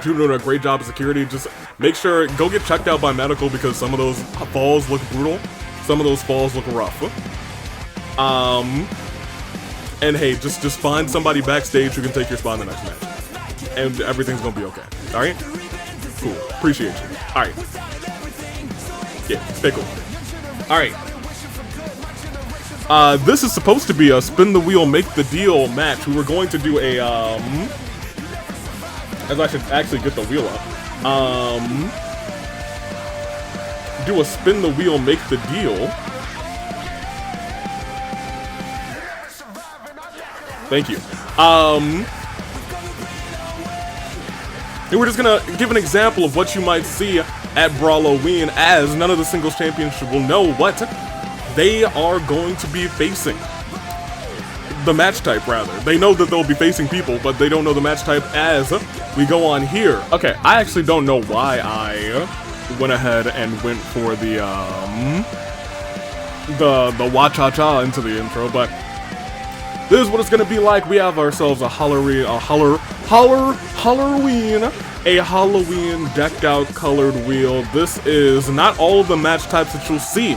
You're doing a great job of security. Just make sure, go get checked out by medical because some of those falls look brutal. Some of those falls look rough. And hey, just find somebody backstage who can take your spot in the next match. And everything's gonna be okay. Alright? Cool. Appreciate you. Alright. Yeah, stay cool. Alright. This is supposed to be a spin the wheel, make the deal match. We were going to do a, as I should actually get the wheel up. Do a spin the wheel, make the deal. Thank you. And we're just gonna give an example of what you might see at Brawloween, as none of the singles champions will know what they are going to be facing. The match type, rather. They know that they'll be facing people, but they don't know the match type as we go on here. Okay, I actually don't know why I went ahead and went for the wa-cha-cha into the intro, but this is what it's gonna be like. We have ourselves a Halloween decked out colored wheel. This is not all of the match types that you'll see,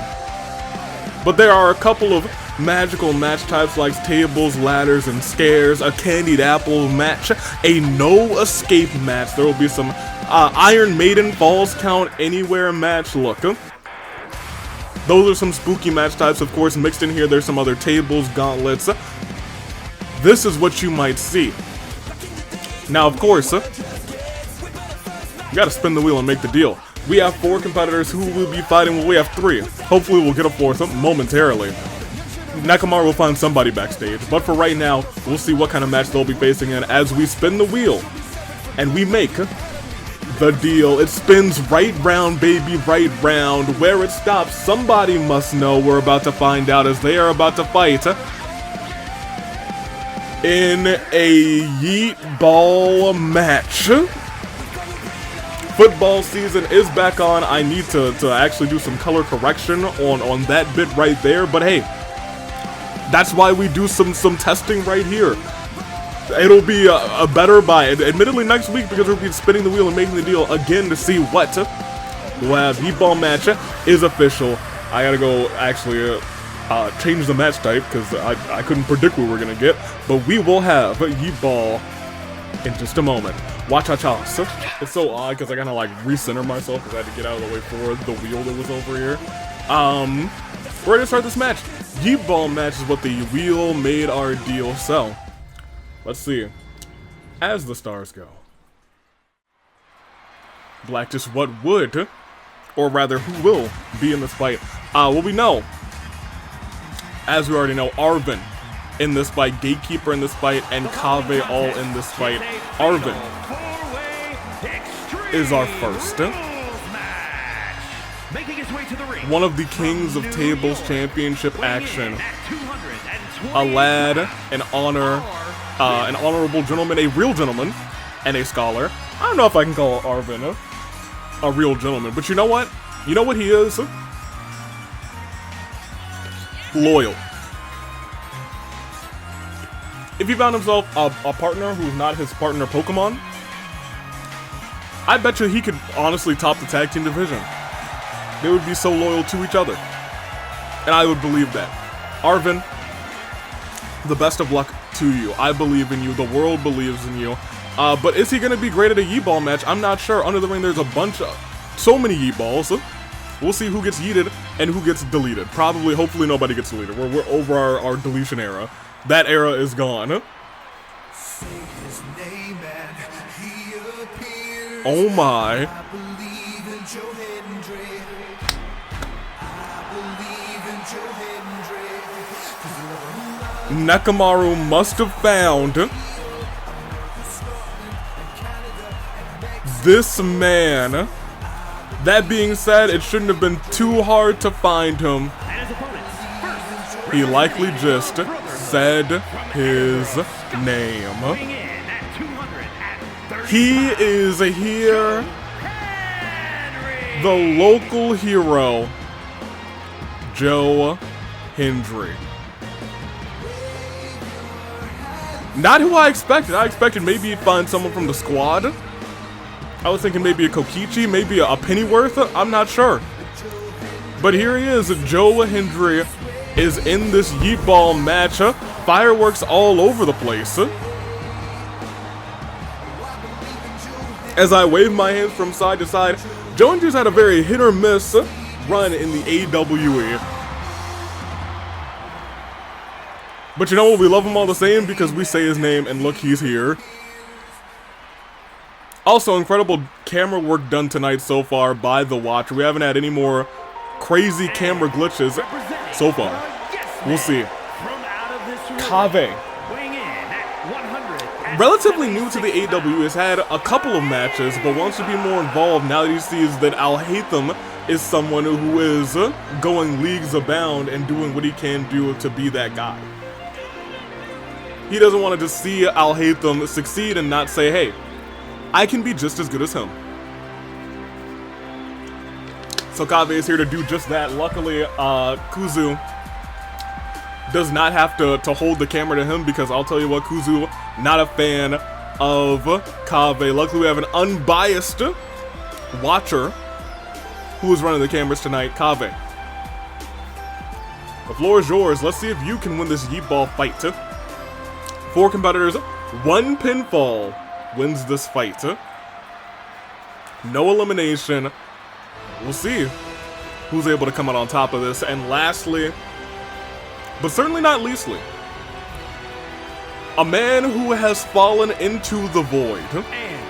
but there are a couple of magical match types like tables, ladders, and scares, a candied apple match, a no escape match. There will be some Iron Maiden falls count anywhere match. Look, those are some spooky match types, of course. Mixed in here, there's some other tables, gauntlets. This is what you might see. Now, of course, you gotta spin the wheel and make the deal. We have 4 competitors who will be fighting. Well, we have 3. Hopefully, we'll get a 4th momentarily. Nekomaru will find somebody backstage, but for right now, we'll see what kind of match they'll be facing in as we spin the wheel and we make the deal. It spins right round, baby, right round. Where it stops, somebody must know. We're about to find out as they are about to fight in a yeet ball match. Football season is back on. I need to actually do some color correction on that bit right there, but hey, that's why we do some testing right here. It'll be a better buy. Admittedly, next week, because we'll be spinning the wheel and making the deal again to see what we'll have. Yeet Ball match is official. I gotta go actually change the match type because I couldn't predict what we were gonna get. But we will have Yeet Ball in just a moment. Watch-cha-chas. It's so odd because I kind of like recenter myself because I had to get out of the way for the wheel that was over here. We're ready to start this match. Yeet Ball match is what the wheel made our deal. So let's see. As the stars go. Black just what would, or rather who will, be in this fight. Well, we know, as we already know, Arven in this fight, Gatekeeper in this fight, and Kaveh all in this fight. Arven is our first. One of the kings of tables championship action. A lad, an honor, an honorable gentleman, a real gentleman, and a scholar. I don't know if I can call Arven a real gentleman, but you know what? You know what he is? Loyal. If he found himself a partner who's not his partner Pokemon, I bet you he could honestly top the tag team division. They would be so loyal to each other. And I would believe that. Arven, the best of luck to you. I believe in you. The world believes in you. But is he going to be great at a Yeet Ball match? I'm not sure. Under the ring, there's a bunch of... so many Yeet Balls. We'll see who gets yeeted and who gets deleted. Probably, hopefully nobody gets deleted. We're over our deletion era. That era is gone. Oh my. Nekomaru must have found this man. That being said, it shouldn't have been too hard to find him. He likely just said his name. He is here. The local hero, Joe Hendry. Not who I expected. I expected maybe he'd find someone from the squad. I was thinking maybe a Kokichi, maybe a Pennyworth. I'm not sure. But here he is. Joe Hendry is in this Yeet Ball match. Fireworks all over the place. As I wave my hands from side to side, Joe Hendry's had a very hit or miss run in the AWE. But you know what? We love him all the same because we say his name and look, he's here. Also, incredible camera work done tonight so far by the Watcher. We haven't had any more crazy camera glitches so far. We'll see. Kaveh, relatively new to the AW, has had a couple of matches, but wants to be more involved now that he sees that Al-Haytham is someone who is going leagues abound and doing what he can do to be that guy. He doesn't want to just see Al-Haytham succeed and not say, hey, I can be just as good as him. So Kaveh is here to do just that. Luckily, Kuzu does not have to hold the camera to him because I'll tell you what, Kuzu, not a fan of Kaveh. Luckily, we have an unbiased watcher who is running the cameras tonight, Kaveh. The floor is yours. Let's see if you can win this Yeet Ball fight. 4 competitors, 1 pinfall wins this fight. No elimination. We'll see who's able to come out on top of this. And lastly, but certainly not leastly, a man who has fallen into the void. And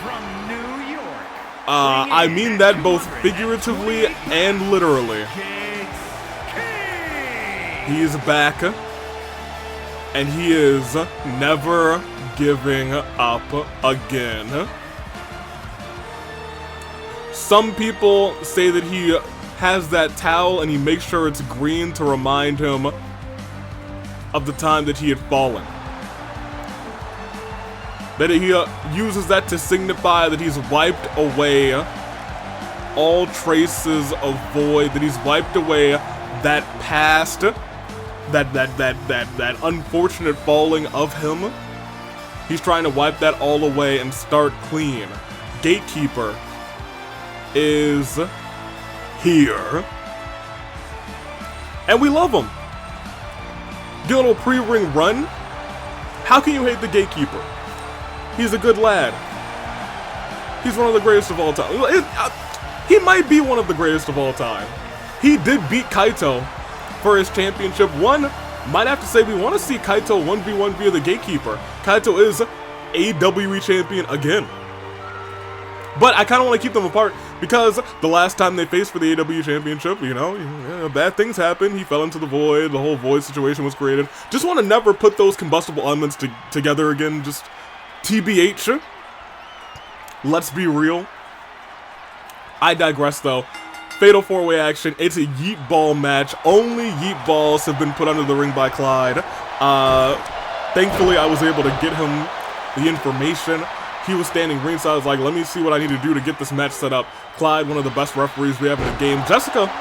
from New York, I mean that both figuratively and literally. He is back, and he is never giving up again. Some people say that he has that towel and he makes sure it's green to remind him of the time that he had fallen. That he uses that to signify that he's wiped away all traces of void, that he's wiped away that past, that unfortunate falling of him. He's trying to wipe that all away and start clean. Gatekeeper is here. And we love him. Get a little pre-ring run. How can you hate the Gatekeeper? He's a good lad. He's one of the greatest of all time. He might be one of the greatest of all time. He did beat Kaito for his championship. Might have to say we want to see Kaito 1v1 via the Gatekeeper. Kaito is AWE champion again. But I kind of want to keep them apart because the last time they faced for the AWE championship, you know, bad things happened. He fell into the void. The whole void situation was created. Just want to never put those combustible elements together again. Just TBH. Let's be real. I digress though. Fatal 4-way action. It's a yeet ball match. Only yeet balls have been put under the ring by Clyde. Thankfully, I was able to get him the information. He was standing ringside. I was like, let me see what I need to do to get this match set up. Clyde, one of the best referees we have in the game. Jessica,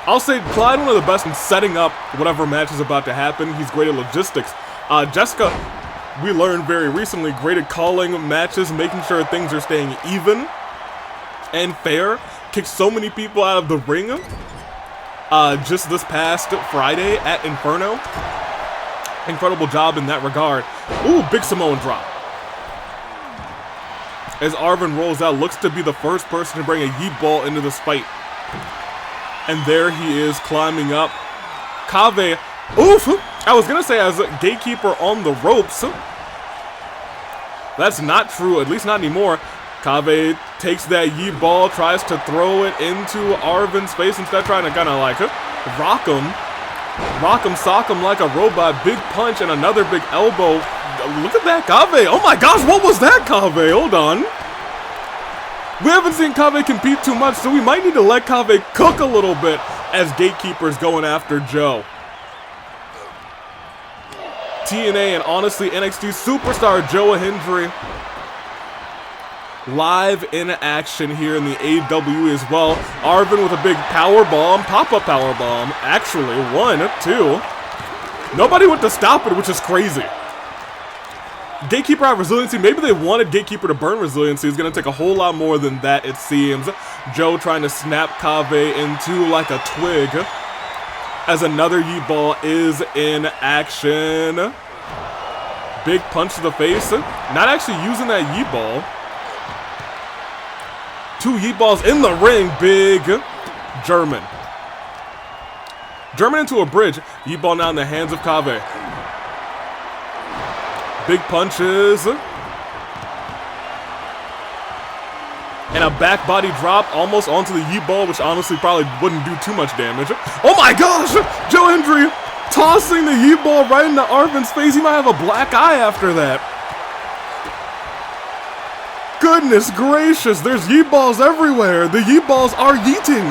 I'll say Clyde, one of the best in setting up whatever match is about to happen. He's great at logistics. Jessica, we learned very recently, great at calling matches, making sure things are staying even and fair. Kicked so many people out of the ring just this past Friday at Inferno. Incredible job in that regard. Ooh, big Samoan drop. As Arven rolls out, looks to be the first person to bring a yeet ball into this fight. And there he is climbing up. Kaveh, oof! I was gonna say as a Gatekeeper on the ropes. That's not true, at least not anymore. Kaveh takes that yeet ball, tries to throw it into Arven's face instead, trying to kind of like rock him, sock him like a robot. Big punch and another big elbow. Look at that, Kaveh. Oh my gosh, what was that, Kaveh? Hold on. We haven't seen Kaveh compete too much, so we might need to let Kaveh cook a little bit as Gatekeeper's going after Joe. TNA and honestly NXT superstar Joe Hendry live in action here in the AWE as well. Arven with a big power bomb, pop-up power bomb. Actually, 1, 2. Nobody went to stop it, which is crazy. Gatekeeper had resiliency. Maybe they wanted Gatekeeper to burn resiliency. It's going to take a whole lot more than that, it seems. Joe trying to snap Kaveh into like a twig as another yeet ball is in action. Big punch to the face. Not actually using that yeet ball. 2 yeet balls in the ring. Big German. German into a bridge. Yeet ball now in the hands of Kaveh. Big punches. And a back body drop almost onto the yeet ball, which honestly probably wouldn't do too much damage. Oh my gosh! Joe Hendry tossing the yeet ball right into Arven's face. He might have a black eye after that. Goodness gracious, there's yeet balls everywhere. The yeet balls are yeeting.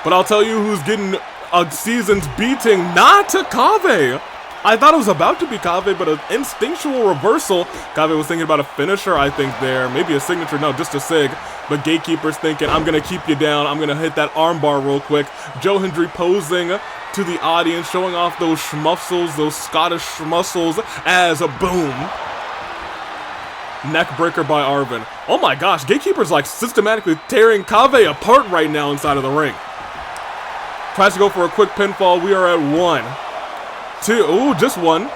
But I'll tell you who's getting a season's beating, not to Kaveh. I thought it was about to be Kaveh, but an instinctual reversal. Kaveh was thinking about a finisher, I think, there. Maybe a signature, no, just a sig. But Gatekeeper's thinking, I'm going to keep you down. I'm going to hit that armbar real quick. Joe Hendry posing to the audience, showing off those schmuscles, those Scottish muscles, as a boom. Neck breaker by Arven. Oh my gosh, Gatekeeper's like systematically tearing Kaveh apart right now inside of the ring. Tries to go for a quick pinfall. We are at 1, 2, ooh, just 1. And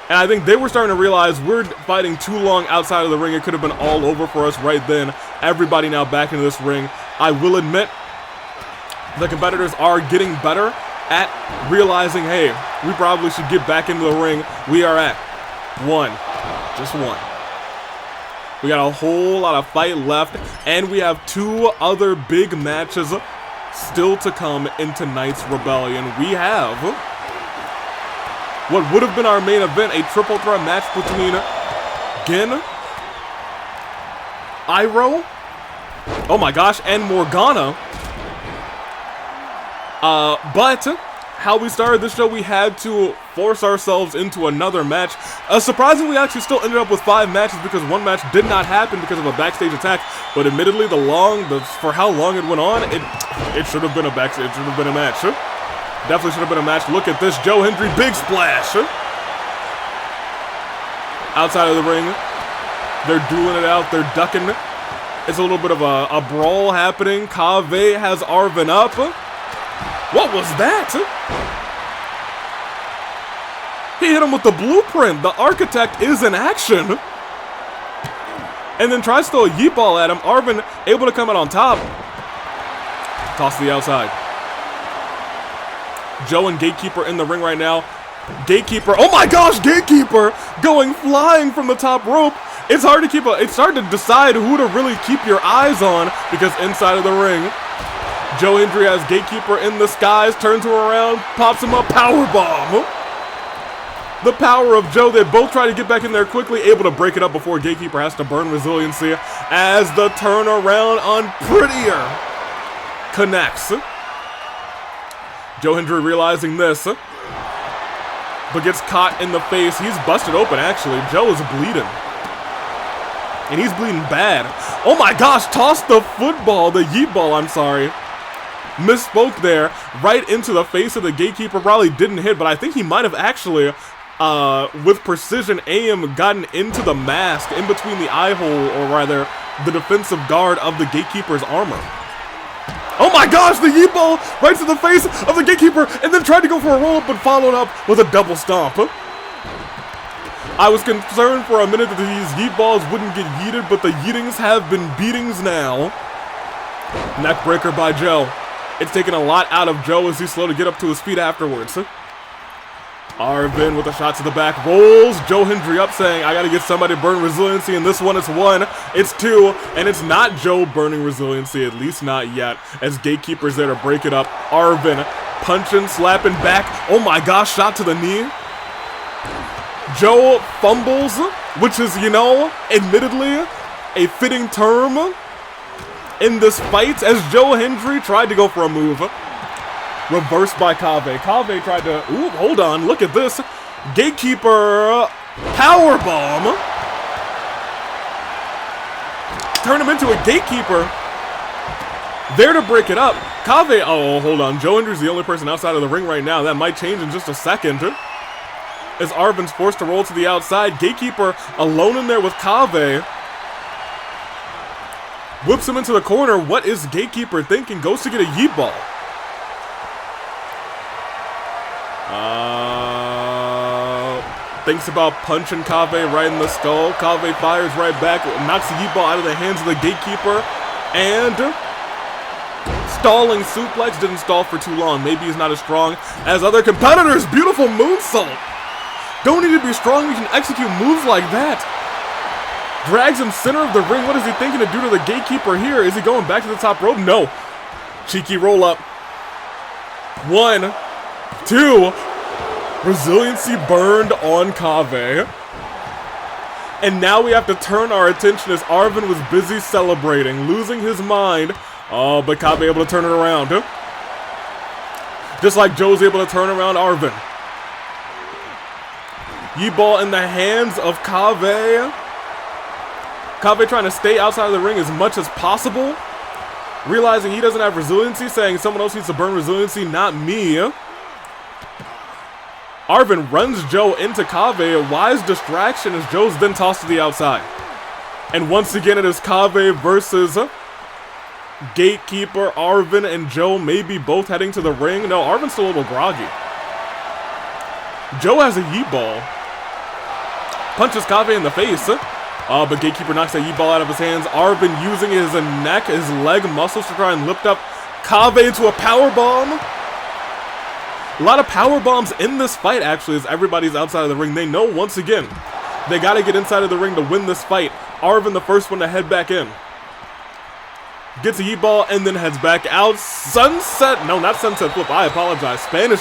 I think they were starting to realize we're fighting too long outside of the ring. It could have been all over for us right then. Everybody now back into this ring. I will admit, the competitors are getting better at realizing, hey, we probably should get back into the ring. We are at 1, just 1. We got a whole lot of fight left, and we have 2 other big matches still to come in tonight's Rebellion. We have what would have been our main event, a triple threat match between Gin, Iroh, oh my gosh, and Morgana. But how we started this show, we had to force ourselves into another match. Surprisingly, we actually still ended up with 5 matches because 1 match did not happen because of a backstage attack. But admittedly, for how long it went on, it should have been a match. Definitely should have been a match. Look at this, Joe Hendry, big splash. outside of the ring. They're dueling it out. They're ducking. It's a little bit of a brawl happening. Kaveh has Arven up. What was that? He hit him with the blueprint. The architect is in action. And then tries to throw a yeet ball at him. Arven able to come out on top. Toss to the outside. Joe and Gatekeeper in the ring right now. Gatekeeper, oh my gosh, Gatekeeper going flying from the top rope. It's hard to it's hard to decide who to really keep your eyes on because inside of the ring, Joe Hendry has Gatekeeper in the skies, turns him around, pops him up, powerbomb. The power of Joe, they both try to get back in there quickly, able to break it up before Gatekeeper has to burn resiliency as the turnaround on Prettier connects. Joe Hendry realizing this, but gets caught in the face. He's busted open, actually. Joe is bleeding. And he's bleeding bad. Oh my gosh, tossed the football, the yeet ball, I'm sorry. Misspoke there, right into the face of the Gatekeeper. Probably didn't hit, but I think he might have actually, with precision aim, gotten into the mask, in between the eye hole, or rather, the defensive guard of the Gatekeeper's armor. Oh my gosh, the yeet ball right to the face of the Gatekeeper, and then tried to go for a roll-up, but followed up with a double stomp. I was concerned for a minute that these yeet balls wouldn't get yeeted, but the yeetings have been beatings now. Neckbreaker by Joe. It's taken a lot out of Joe as he's slow to get up to his feet afterwards. Arven with a shot to the back, rolls Joe Hendry up saying, I gotta get somebody to burn resiliency, and this one it's 1, it's 2, and it's not Joe burning resiliency, at least not yet, as Gatekeeper's there to break it up. Arven punching, slapping back, oh my gosh, shot to the knee. Joe fumbles, which is, you know, admittedly, a fitting term in this fight, as Joe Hendry tried to go for a move. Reversed by Kaveh. Kaveh tried to, ooh, hold on, look at this. Gatekeeper powerbomb. Turn him into a Gatekeeper. There to break it up. Kaveh, oh, hold on. Joe Hendry's the only person outside of the ring right now. That might change in just a second. As Arven's forced to roll to the outside. Gatekeeper alone in there with Kaveh. Whips him into the corner. What is Gatekeeper thinking? Goes to get a yeet ball. Thinks about punching Kaveh right in the skull. Kaveh fires right back, knocks the yeet ball out of the hands of the Gatekeeper, and stalling suplex. Didn't stall for too long. Maybe he's not as strong as other competitors. Beautiful moonsault. Don't need to be strong. You can execute moves like that. Drags him center of the ring. What is he thinking to do to the Gatekeeper here? Is he going back to the top rope? No. Cheeky roll up. 1, 2. Resiliency burned on Kaveh. And now we have to turn our attention as Arven was busy celebrating, losing his mind. Oh, but Kaveh able to turn it around. Just like Joe's able to turn around Arven. Yeet ball in the hands of Kaveh. Kaveh trying to stay outside of the ring as much as possible. Realizing he doesn't have resiliency, saying someone else needs to burn resiliency, not me. Arven runs Joe into Kaveh, a wise distraction as Joe's then tossed to the outside. And once again it is Kaveh versus Gatekeeper. Arven and Joe may be both heading to the ring. No, Arven's still a little groggy. Joe has a yeet ball. Punches Kaveh in the face. But Gatekeeper knocks that yeet ball out of his hands. Arven using his neck, his leg muscles to try and lift up Kaveh into a powerbomb. A lot of power bombs in this fight, actually, as everybody's outside of the ring. They know, once again, they got to get inside of the ring to win this fight. Arven, the first one to head back in. Gets a yeet ball and then heads back out. Sunset, no, not sunset flip, I apologize. Spanish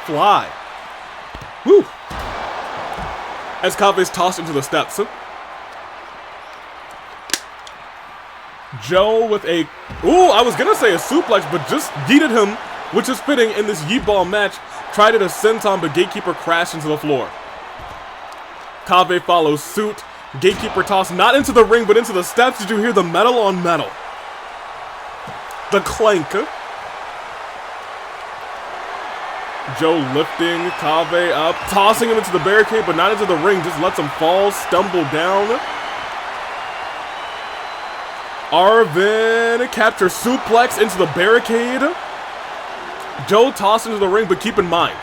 fly. Woo. As Kaveh's tossed into the steps. Joe with a, ooh, I was going to say a suplex, but just yeeted him, which is fitting in this yeet ball match. Tried it a senton, but Gatekeeper crashed into the floor. Kaveh follows suit. Gatekeeper tossed not into the ring, but into the steps. Did you hear the metal on metal? The clank. Joe lifting Kaveh up, tossing him into the barricade, but not into the ring. Just lets him fall, stumble down. Arven capture suplex into the barricade. Joe tossed into the ring, but keep in mind,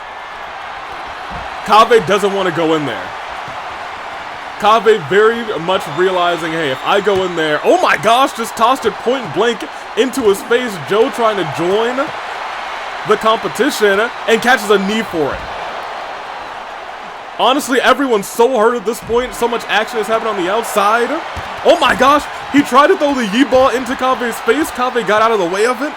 Kaveh doesn't want to go in there. Kaveh very much realizing, hey, if I go in there, oh my gosh, just tossed it point blank into his face. Joe trying to join the competition and catches a knee for it. Honestly, everyone's so hurt at this point. So much action has happened on the outside. Oh my gosh, he tried to throw the Yi ball into Kaveh's face. Kaveh got out of the way of it.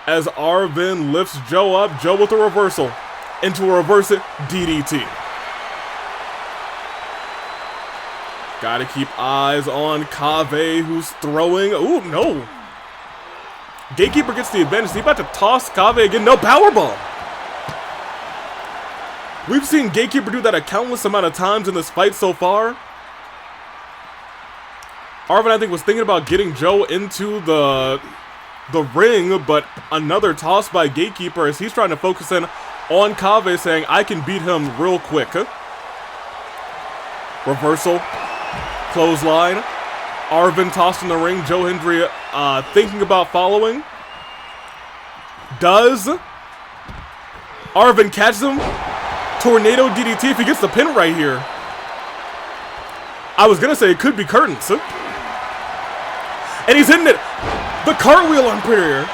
As Arven lifts Joe up, Joe with a reversal into a reverse DDT. Gotta keep eyes on Kaveh, who's throwing. Ooh, no. Gatekeeper gets the advantage. Is he about to toss Kaveh again? No, powerbomb. We've seen Gatekeeper do that a countless amount of times in this fight so far. Arven, I think, was thinking about getting Joe into the ring, but another toss by Gatekeeper as he's trying to focus in on Kaveh, saying, I can beat him real quick. Reversal. Clothesline. Arven tossed in the ring. Joe Hendry thinking about following. Does. Arven catches him. Tornado DDT if he gets the pin right here. I was going to say it could be curtains. And he's hitting it. The cartwheel unprettier.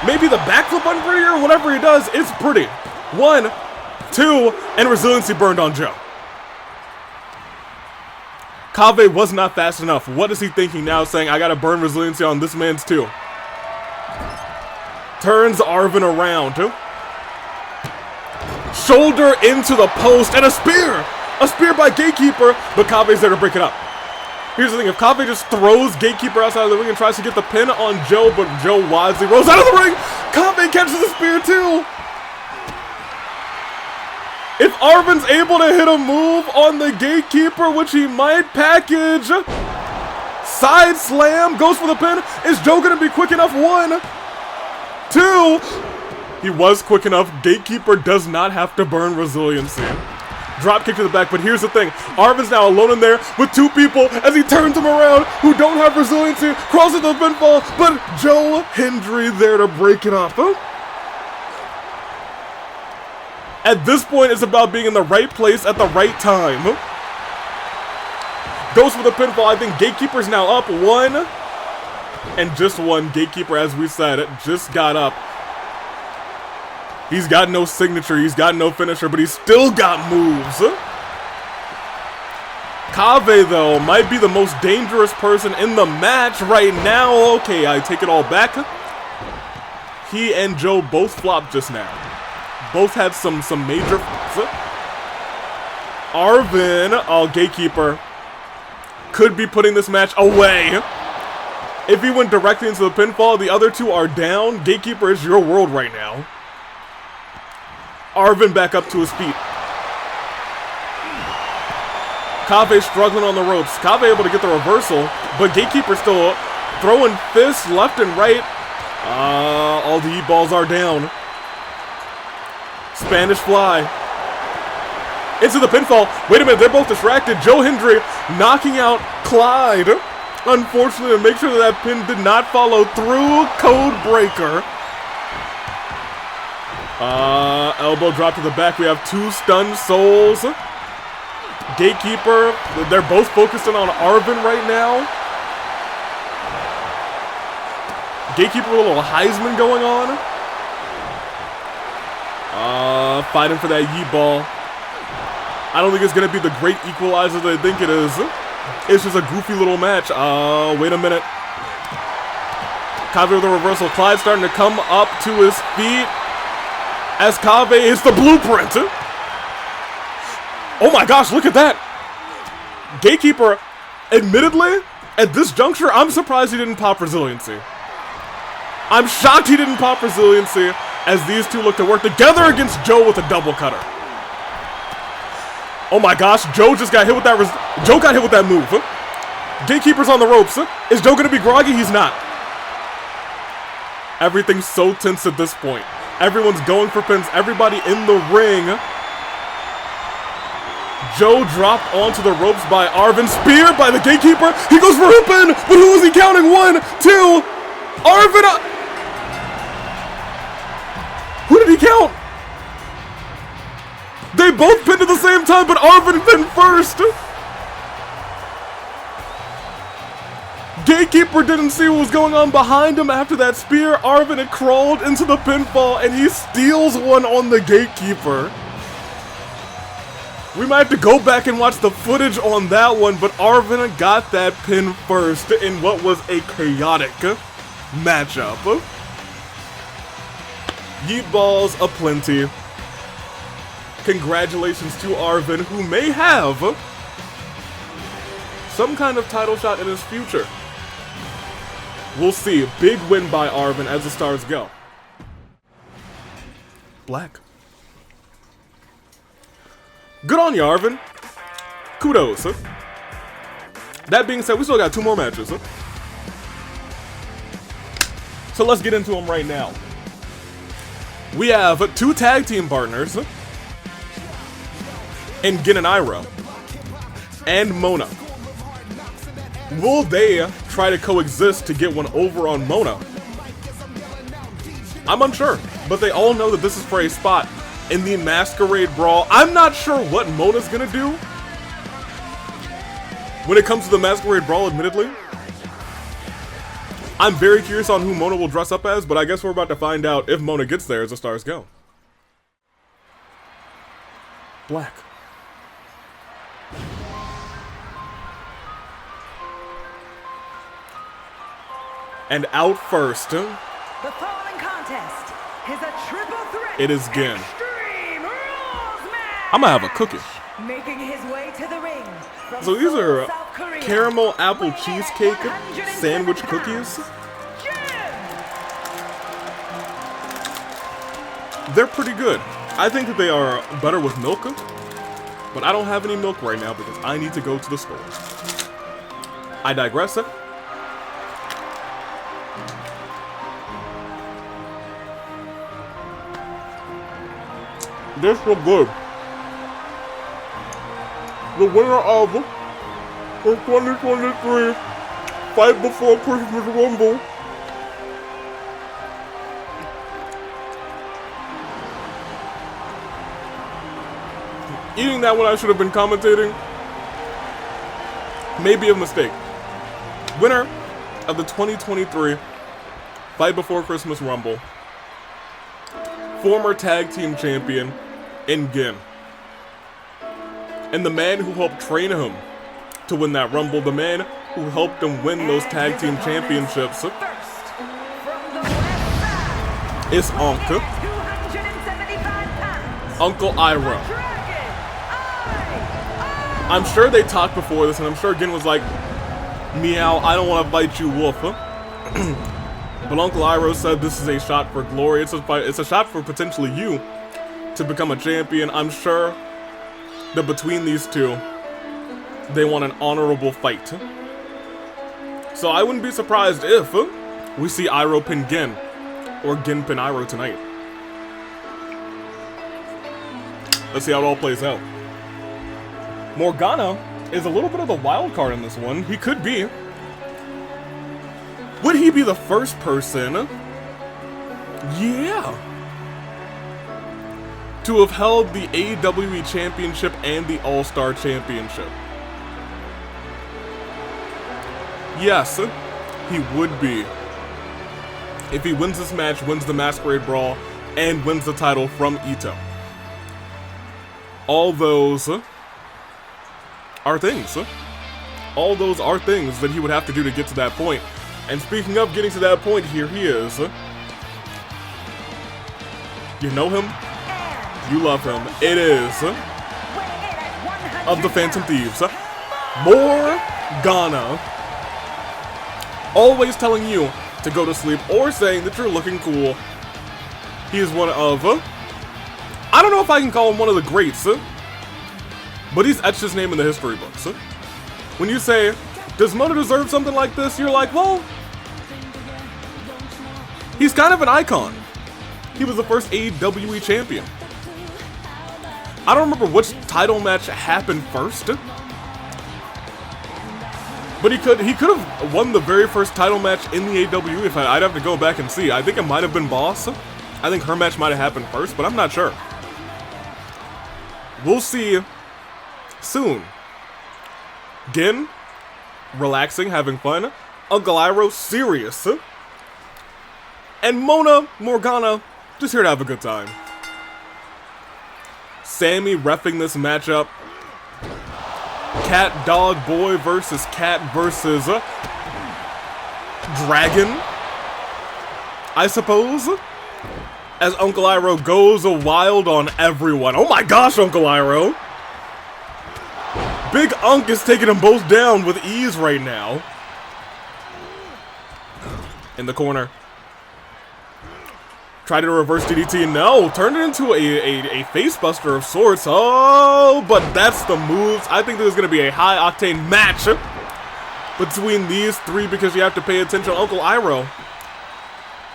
Maybe the backflip unprettier. Whatever he does, it's pretty. 1, 2, and resiliency burned on Joe. Kaveh was not fast enough. What is he thinking now, saying, I gotta burn resiliency on this man's too? Turns Arven around. Shoulder into the post, and a spear! A spear by Gatekeeper, but Kaveh's there to break it up. Here's the thing, if Kaveh just throws Gatekeeper outside of the ring and tries to get the pin on Joe, but Joe wisely rolls out of the ring, Kaveh catches the spear too! If Arven's able to hit a move on the Gatekeeper, which he might package, side slam, goes for the pin. Is Joe gonna be quick enough? 1, 2. He was quick enough. Gatekeeper does not have to burn resiliency. Drop kick to the back, but here's the thing. Arven's now alone in there with 2 people as he turns them around who don't have resiliency, crosses the pinfall, but Joe Hendry there to break it up. At this point, it's about being in the right place at the right time. Goes for the pinfall. I think Gatekeeper's now up 1. And just 1. Gatekeeper, as we said, just got up. He's got no signature. He's got no finisher, but he's still got moves. Kaveh, though, might be the most dangerous person in the match right now. Okay, I take it all back. He and Joe both flopped just now. Both had some major. Arven, Gatekeeper, could be putting this match away. If he went directly into the pinfall, the other 2 are down. Gatekeeper is your world right now. Arven back up to his feet. Kaveh struggling on the ropes. Kaveh able to get the reversal, but Gatekeeper still throwing fists left and right. All the E-balls are down. Spanish fly. Into the pinfall. Wait a minute, they're both distracted. Joe Hendry knocking out Clyde. Unfortunately, to make sure that pin did not follow through. Code breaker. Elbow drop to the back. We have 2 stunned souls. Gatekeeper. They're both focusing on Arven right now. Gatekeeper with a little Heisman going on. Fighting for that Yi ball. I don't think it's going to be the great equalizer that I think it is. It's just a goofy little match. Wait a minute. Kaveh with a reversal. Clyde starting to come up to his feet as Kaveh hits the blueprint. Oh my gosh, look at that. Gatekeeper, admittedly, at this juncture, I'm surprised he didn't pop resiliency. I'm shocked he didn't pop resiliency as these 2 look to work together against Joe with a double cutter. Oh my gosh, Joe just got hit with that. Joe got hit with that move. Gatekeeper's on the ropes. Is Joe going to be groggy? He's not. Everything's so tense at this point. Everyone's going for pins. Everybody in the ring. Joe dropped onto the ropes by Arven. Spear by the Gatekeeper. He goes for a pin, but who is he counting? 1, 2. Arven. Who did he count? They both pinned at the same time, but Arven pinned first. Gatekeeper didn't see what was going on behind him after that spear. Arven had crawled into the pinfall, and he steals one on the Gatekeeper. We might have to go back and watch the footage on that one, but Arven got that pin first in what was a chaotic matchup. Yeet balls aplenty. Congratulations to Arven, who may have some kind of title shot in his future. We'll see. Big win by Arven as the stars go. Black. Good on you, Arven. Kudos. That being said, we still got 2 more matches. So let's get into them right now. We have 2 tag team partners in Gin and Iroh and Mona. Will they try to coexist to get one over on Mona? I'm unsure, but they all know that this is for a spot in the Masquerade Brawl. I'm not sure what Mona's gonna do when it comes to the Masquerade Brawl, admittedly. I'm very curious on who Mona will dress up as, but I guess we're about to find out if Mona gets there as the stars go. Black. And out first, the following contest is a triple threat. It is Gin. Extreme Rules match. I'm gonna have a cookie. Making his way to the ring. From So these Seoul, are South Korea, caramel apple weighing cheesecake 107 sandwich pounds, cookies. Gin. They're pretty good. I think that they are better with milk, but I don't have any milk right now because I need to go to the store. I digress. They're so good. The winner of the 2023 Fight Before Christmas Rumble eating that when I should have been commentating may be a mistake. Winner of the 2023 Fight Before Christmas Rumble, former tag team champion in Gin. And the man who helped train him to win that Rumble, the man who helped him win those tag team championships, is Uncle Iroh. I'm sure they talked before this, and I'm sure Gin was like, meow, I don't want to bite you, wolf. But Uncle Iroh said this is a shot for glory. It's a shot for potentially you to become a champion. I'm sure that between these two, they want an honorable fight. So I wouldn't be surprised if we see Iroh pin Gin, or Gin pin Iroh tonight. Let's see how it all plays out. Morgana is a little bit of the wild card in this one. He could be. Would he be the first person? Yeah. To have held the AWE Championship and the All-Star Championship. Yes, he would be. If he wins this match, wins the Masquerade Brawl, and wins the title from Ito. All those are things. All those are things that he would have to do to get to that point. And speaking of getting to that point, here he is. You know him? You love him. It is of the Phantom Thieves, Morgana. Always telling you to go to sleep or saying that you're looking cool. He is one of, I don't know if I can call him one of the greats, but he's etched his name in the history books. When you say, does Mona deserve something like this? You're like, well, He's kind of an icon. He was the first AWE champion. I don't remember which title match happened first. But he could have won the very first title match in the AWE. If I'd have to go back and see. I think it might have been Boss. I think her match might have happened first, but I'm not sure. We'll see soon. Gin, relaxing, having fun. Uncle Iroh, serious. And Mona, Morgana, just here to have a good time. Sammy reffing this matchup. Cat Dog Boy versus Cat versus Dragon, I suppose. As Uncle Iroh goes wild on everyone. Oh my gosh, Uncle Iroh. Big Unk is taking them both down with ease right now. In the corner. Tried to reverse DDT. No, turned it into a face buster of sorts. Oh, but that's the moves. I think there's going to be a high octane match between these three because you have to pay attention to Uncle Iroh.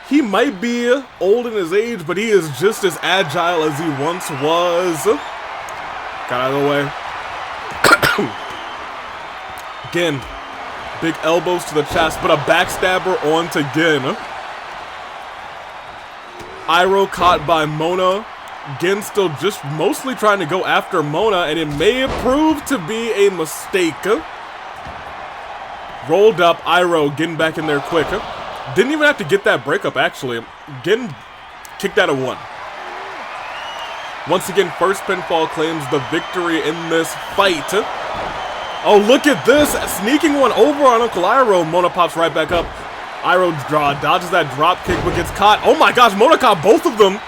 He might be old in his age, but he is just as agile as he once was. Got out of the way. Gin. Big elbows to the chest, but a backstabber onto Gin. Iroh caught by Mona. Gin still just mostly trying to go after Mona, and it may prove to be a mistake. Rolled up, Iroh getting back in there quick. Didn't even have to get that breakup, actually. Gin kicked out of one. Once again, first pinfall claims the victory in this fight. Oh, look at this. Sneaking one over on Uncle Iroh. Mona pops right back up. Iroh dodges that drop kick but gets caught. Oh my gosh, Mona caught both of them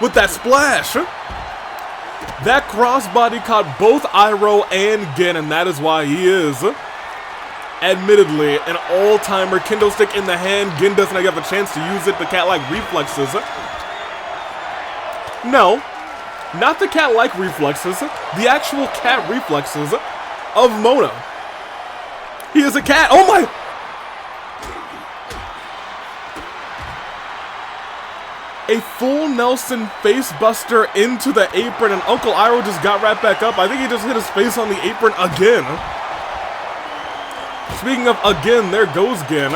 with that splash. That crossbody caught both Iroh and Gin, and that is why he is, admittedly, an all-timer. Kendo stick in the hand. Gin doesn't have a chance to use it. The cat-like reflexes. No, not the cat-like reflexes. The actual cat reflexes of Mona. He is a cat. Oh my... A full Nelson face buster into the apron, and Uncle Iroh just got right back up. I think he just hit his face on the apron again. Speaking of again, there goes Gin.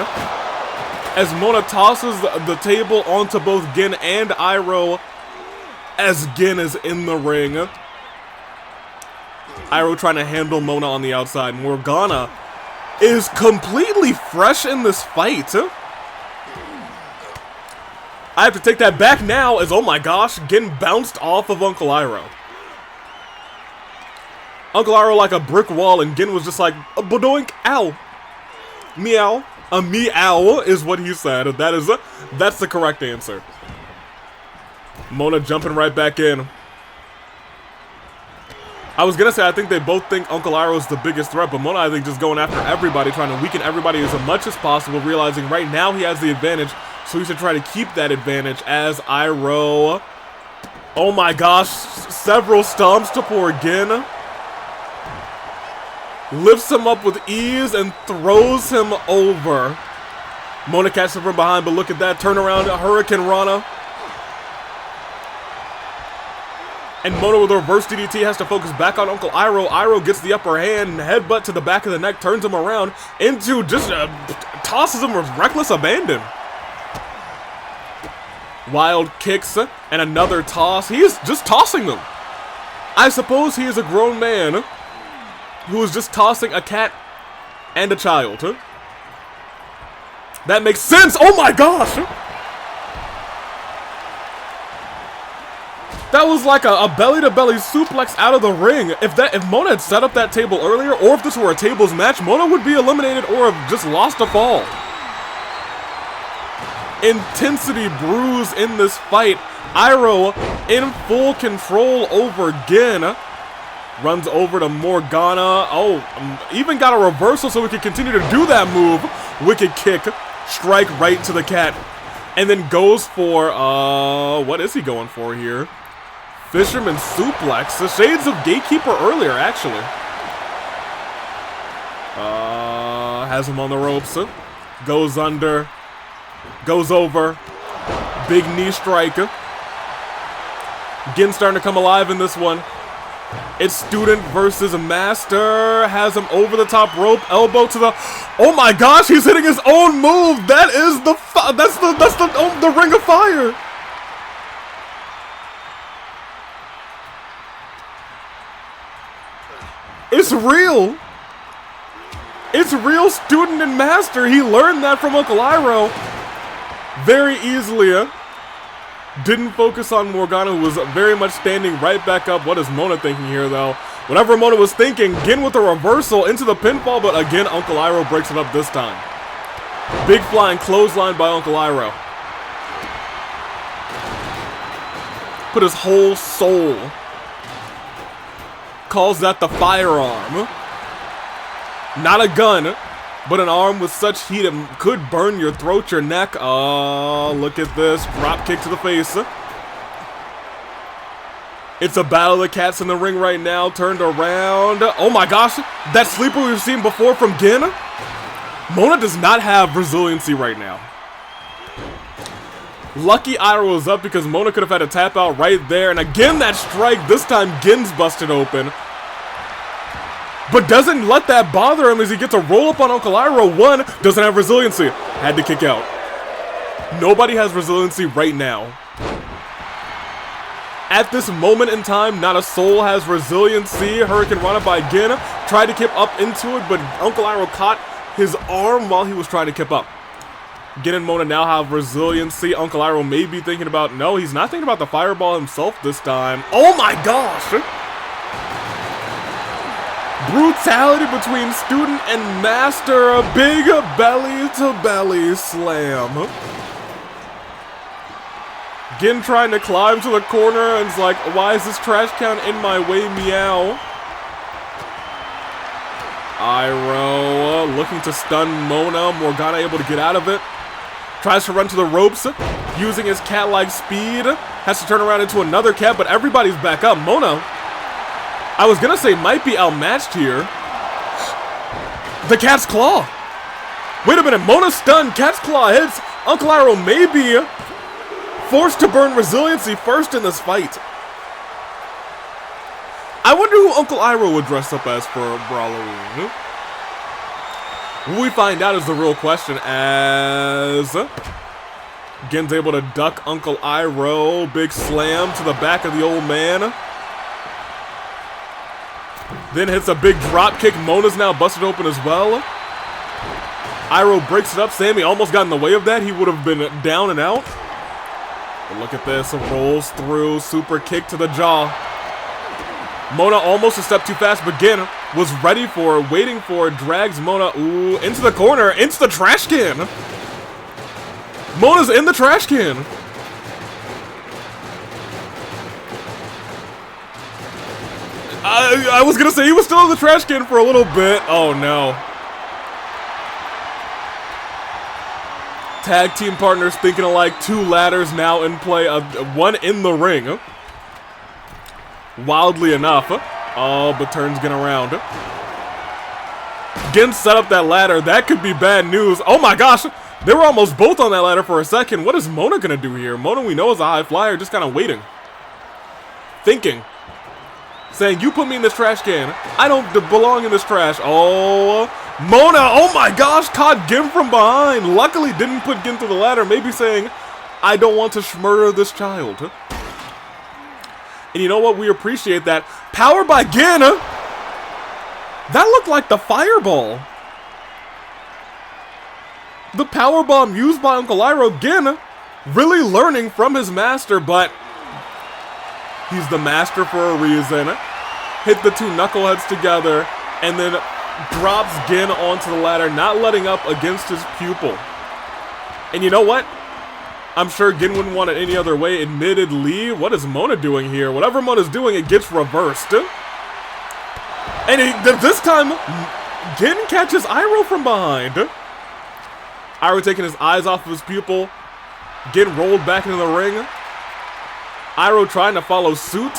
As Mona tosses the table onto both Gin and Iroh as Gin is in the ring. Iroh trying to handle Mona on the outside. Morgana is completely fresh in this fight. I have to take that back now as, oh my gosh, Gin bounced off of Uncle Iroh. Uncle Iroh like a brick wall, and Gin was just like, badoink, ow. Meow. A meow is what he said. That's the correct answer. Mona jumping right back in. I was gonna say, I think they both think Uncle Iroh is the biggest threat, but Mona, I think, just going after everybody, trying to weaken everybody as much as possible, realizing right now he has the advantage. So he should try to keep that advantage as Iroh. Oh my gosh, several stomps to poor Gin. Lifts him up with ease and throws him over. Mona catches him from behind, but look at that turnaround, Hurricane Rana. And Mona with a reverse DDT has to focus back on Uncle Iroh. Iroh gets the upper hand, headbutt to the back of the neck, turns him around into just tosses him with reckless abandon. Wild kicks and another toss. He is just tossing them. I suppose he is a grown man who is just tossing a cat and a child. That makes sense. Oh my gosh. That was like a belly-to-belly suplex out of the ring. If Mona had set up that table earlier, or if this were a tables match, Mona would be eliminated or have just lost a fall. Intensity brews in this fight. Iroh in full control over Gin. Runs over to Morgana. Oh, even got a reversal so we can continue to do that move. Wicked kick. Strike right to the cat. And then goes for, what is he going for here? Fisherman suplex. The shades of Gatekeeper earlier, actually. Has him on the ropes. Goes under. Goes over. Big knee strike. Gin starting to come alive in this one. It's student versus master. Has him over the top rope. Elbow to the. Oh my gosh, he's hitting his own move. That is the. That's the ring of fire. It's real. It's real student and master. He learned that from Uncle Iroh very easily. Didn't focus on Morgana, who was very much standing right back up. What is Mona thinking here, though? Whatever Mona was thinking, Gin with a reversal into the pinfall, but again, Uncle Iroh breaks it up this time. Big flying clothesline by Uncle Iroh. Put his whole soul. Calls that the firearm. Not a gun, but an arm with such heat it could burn your throat, your neck. Oh, look at this. Drop kick to the face. It's a battle of the cats in the ring right now. Turned around. Oh my gosh. That sleeper we've seen before from Gin. Mona does not have resiliency right now. Lucky Iroh was up because Mona could have had a tap out right there. And again, that strike. This time, Gin's busted open. But doesn't let that bother him as he gets a roll up on Uncle Iroh. One, doesn't have resiliency. Had to kick out. Nobody has resiliency right now. At this moment in time, not a soul has resiliency. Hurricane Rana by Gin. Tried to kip up into it, but Uncle Iroh caught his arm while he was trying to kip up. Gin and Mona now have resiliency. Uncle Iroh may be thinking about... No, he's not thinking about the fireball himself this time. Oh my gosh! Brutality between student and master. A big belly-to-belly slam. Gin trying to climb to the corner and it's like, why is this trash can in my way, meow? Iroh looking to stun Mona. Morgana able to get out of it. Tries to run to the ropes, using his cat-like speed. Has to turn around into another cat, but everybody's back up. Mona, I was gonna say, might be outmatched here. The cat's claw. Wait a minute, Mona's stunned. Cat's claw hits. Uncle Iroh may be forced to burn resiliency first in this fight. I wonder who Uncle Iroh would dress up as for Brawloween. What we find out is the real question, as Gen's able to duck Uncle Iroh. Big slam to the back of the old man. Then hits a big drop kick. Mona's now busted open as well. Iroh breaks it up. Sammy almost got in the way of that. He would have been down and out. But look at this. Rolls through. Super kick to the jaw. Mona almost a step too fast, but Gin was ready for it, waiting for it, drags Mona, ooh, into the corner, into the trash can. Mona's in the trash can. I was gonna say he was still in the trash can for a little bit. Oh no. Tag team partners thinking alike, 2 ladders now in play, one in the ring. Wildly enough. Oh, but turns Gin around. Gin set up that ladder. That could be bad news. Oh my gosh. They were almost both on that ladder for a second. What is Mona going to do here? Mona, we know, is a high flyer. Just kind of waiting. Thinking. Saying, you put me in this trash can. I don't belong in this trash. Oh, Mona. Oh my gosh. Caught Gin from behind. Luckily didn't put Gin through the ladder. Maybe saying, I don't want to murder this child. And you know what? We appreciate that. Power by Gin. That looked like the fireball. The power bomb used by Uncle Iroh. Gin really learning from his master, but he's the master for a reason. Hit the 2 knuckleheads together and then drops Gin onto the ladder, not letting up against his pupil. And you know what? I'm sure Gin wouldn't want it any other way, admittedly. What is Mona doing here? Whatever Mona's doing, it gets reversed. And this time, Gin catches Iroh from behind. Iroh taking his eyes off of his pupil. Gin rolled back into the ring. Iroh trying to follow suit.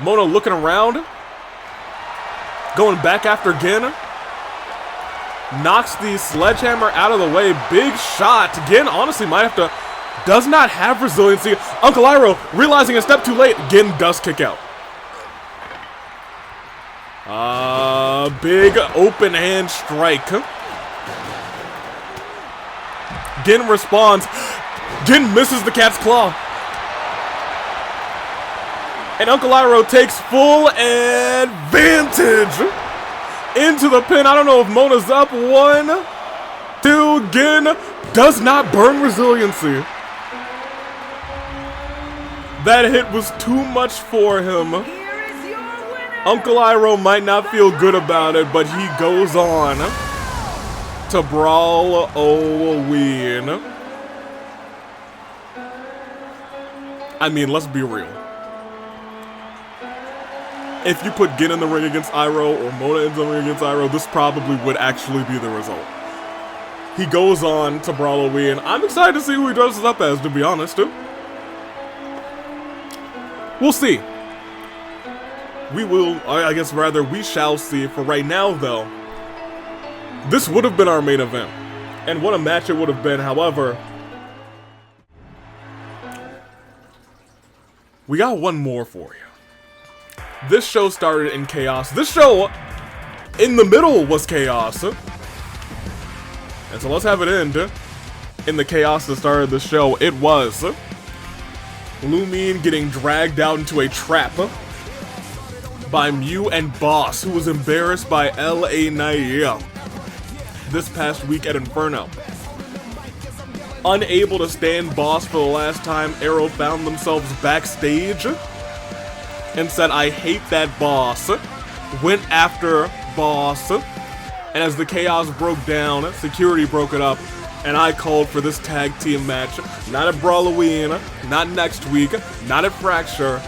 Mona looking around. Going back after Gin. knocks the sledgehammer out of the way. Big shot. Gin honestly might have to, does not have resiliency. Uncle Iroh, realizing a step too late, Gin does kick out. Big open hand strike. Gin responds. Gin misses the cat's claw. And Uncle Iroh takes full advantage into the pin. I don't know if Mona's up. 1, 2. Gin does not burn resiliency. That hit was too much for him. Uncle Iroh might not feel good about it, but he goes on to Brawloween. I mean, let's be real. If you put Gin in the ring against Iroh or Mona in the ring against Iroh, this probably would actually be the result. He goes on to Brawloween. I'm excited to see who he dresses up as, to be honest. We'll see. We will, I guess rather, we shall see. For right now, though, this would have been our main event. And what a match it would have been. However, we got one more for you. This show started in chaos. This show, in the middle, was chaos. And so let's have it end in the chaos that started the show. It was Lumine getting dragged out into a trap by Mew and Boss, who was embarrassed by LA Knight this past week at Inferno. Unable to stand Boss for the last time, Iroh found themselves backstage and said, I hate that Boss. Went after Boss. And as the chaos broke down, security broke it up, and I called for this tag team match. Not at Brawloween, not next week, not at Fracture,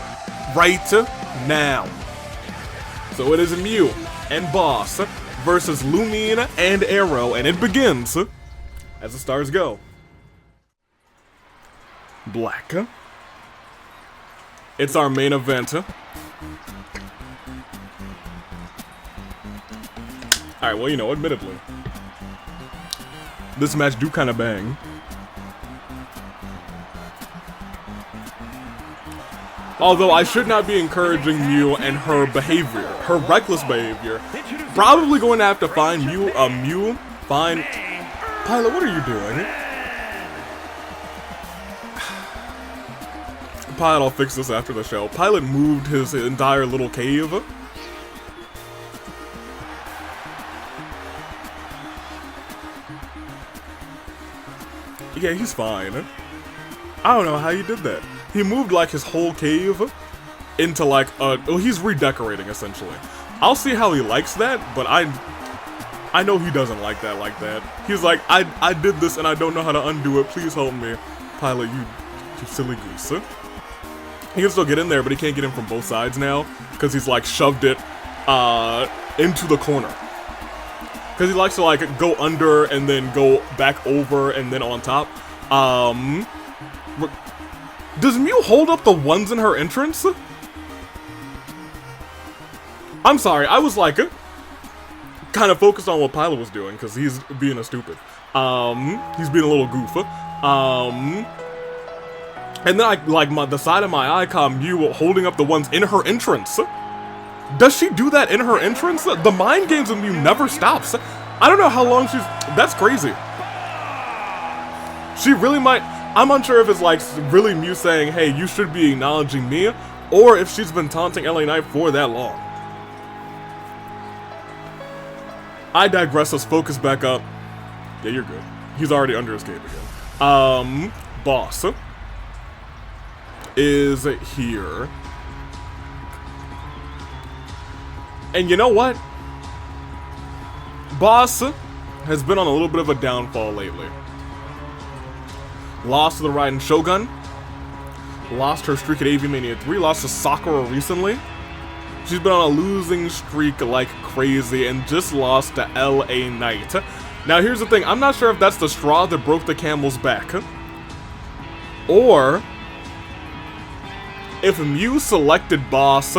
right now. So it is Mew and Boss versus Lumine and Iroh, and it begins as the stars go. Black. It's our main event. Alright, well, you know, admittedly, this match do kind of bang. Although I should not be encouraging Mew and her behavior, her reckless behavior. Probably going to have to find Mew, find... Pilot, what are you doing? Pilot, I'll fix this after the show. Pilot moved his entire little cave. Yeah, he's fine. I don't know how he did that. He moved like his whole cave into like a... Oh, he's redecorating essentially. I'll see how he likes that, but I know he doesn't like that. He's like, I did this and I don't know how to undo it. Please help me. Pilot, you silly goose. He can still get in there, but he can't get in from both sides now because he's like shoved it into the corner. Because he likes to like go under and then go back over and then on top. Does Mew hold up the ones in her entrance? I'm sorry, I was like kind of focused on what Pilot was doing because he's being a stupid. He's being a little goof. And then the side of my icon, Mew holding up the ones in her entrance. Does she do that in her entrance? The mind games of Mew never stops. I don't know how long she's... That's crazy. She really might... I'm unsure if it's like really Mew saying, hey, you should be acknowledging me, or if she's been taunting LA Knight for that long. I digress, let's focus back up. Yeah, you're good. He's already under his cape again. Boss is here. And you know what? Boss has been on a little bit of a downfall lately. Lost to the Raiden Shogun. Lost her streak at AV Mania 3. Lost to Sakura recently. She's been on a losing streak like crazy and just lost to LA Knight. Now here's the thing. I'm not sure if that's the straw that broke the camel's back. Or if Mew selected Boss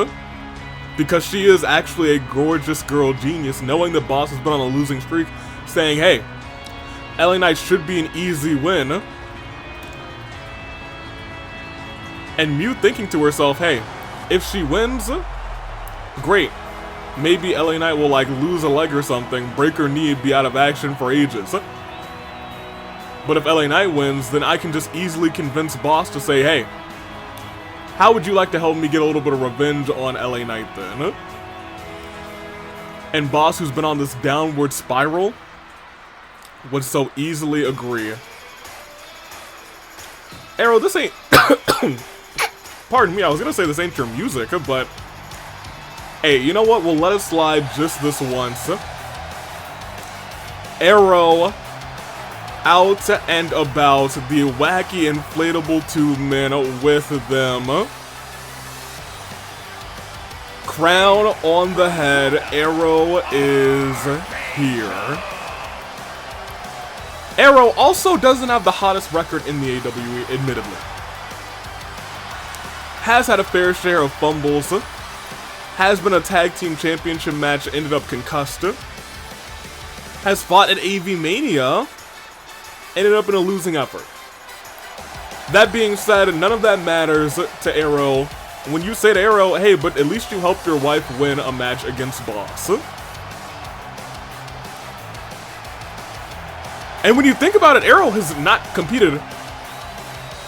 because she is actually a gorgeous girl genius, knowing that Boss has been on a losing streak, saying, hey, LA Knight should be an easy win. And Mew thinking to herself, hey, if she wins, great. Maybe LA Knight will like lose a leg or something, break her knee, be out of action for ages. But if LA Knight wins, then I can just easily convince Boss to say, hey, how would you like to help me get a little bit of revenge on LA Knight then? And Boss, who's been on this downward spiral, would so easily agree. Iroh, this ain't... Pardon me, I was gonna say this ain't your music, but... Hey, you know what? We'll let it slide just this once. Iroh out and about, the wacky inflatable tube men with them. Crown on the head, Iroh is here. Iroh also doesn't have the hottest record in the AWE, admittedly. Has had a fair share of fumbles. Has been a tag team championship match, ended up concussed. Has fought at AV Mania, ended up in a losing effort. That being said, none of that matters to Iroh when you say to Iroh, hey, but at least you helped your wife win a match against Boss. And when you think about it, Iroh has not competed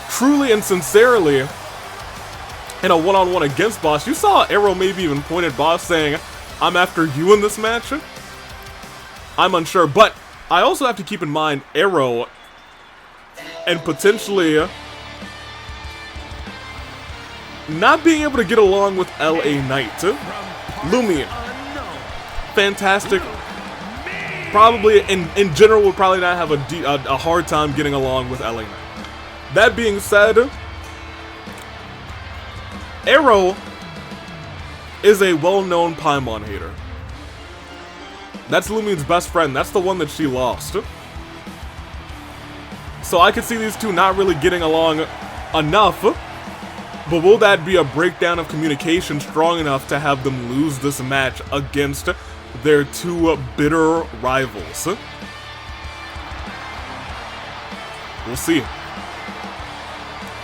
truly and sincerely in a one-on-one against Boss. You saw Iroh maybe even point at Boss saying, I'm after you in this match. I'm unsure, but I also have to keep in mind Iroh and potentially not being able to get along with LA Knight. Lumion, fantastic. Probably, in general, would probably not have a hard time getting along with LA Knight. That being said, Iroh is a well-known Paimon hater. That's Lumion's best friend. That's the one that she lost. So I could see these two not really getting along enough. But will that be a breakdown of communication strong enough to have them lose this match against their two bitter rivals? We'll see.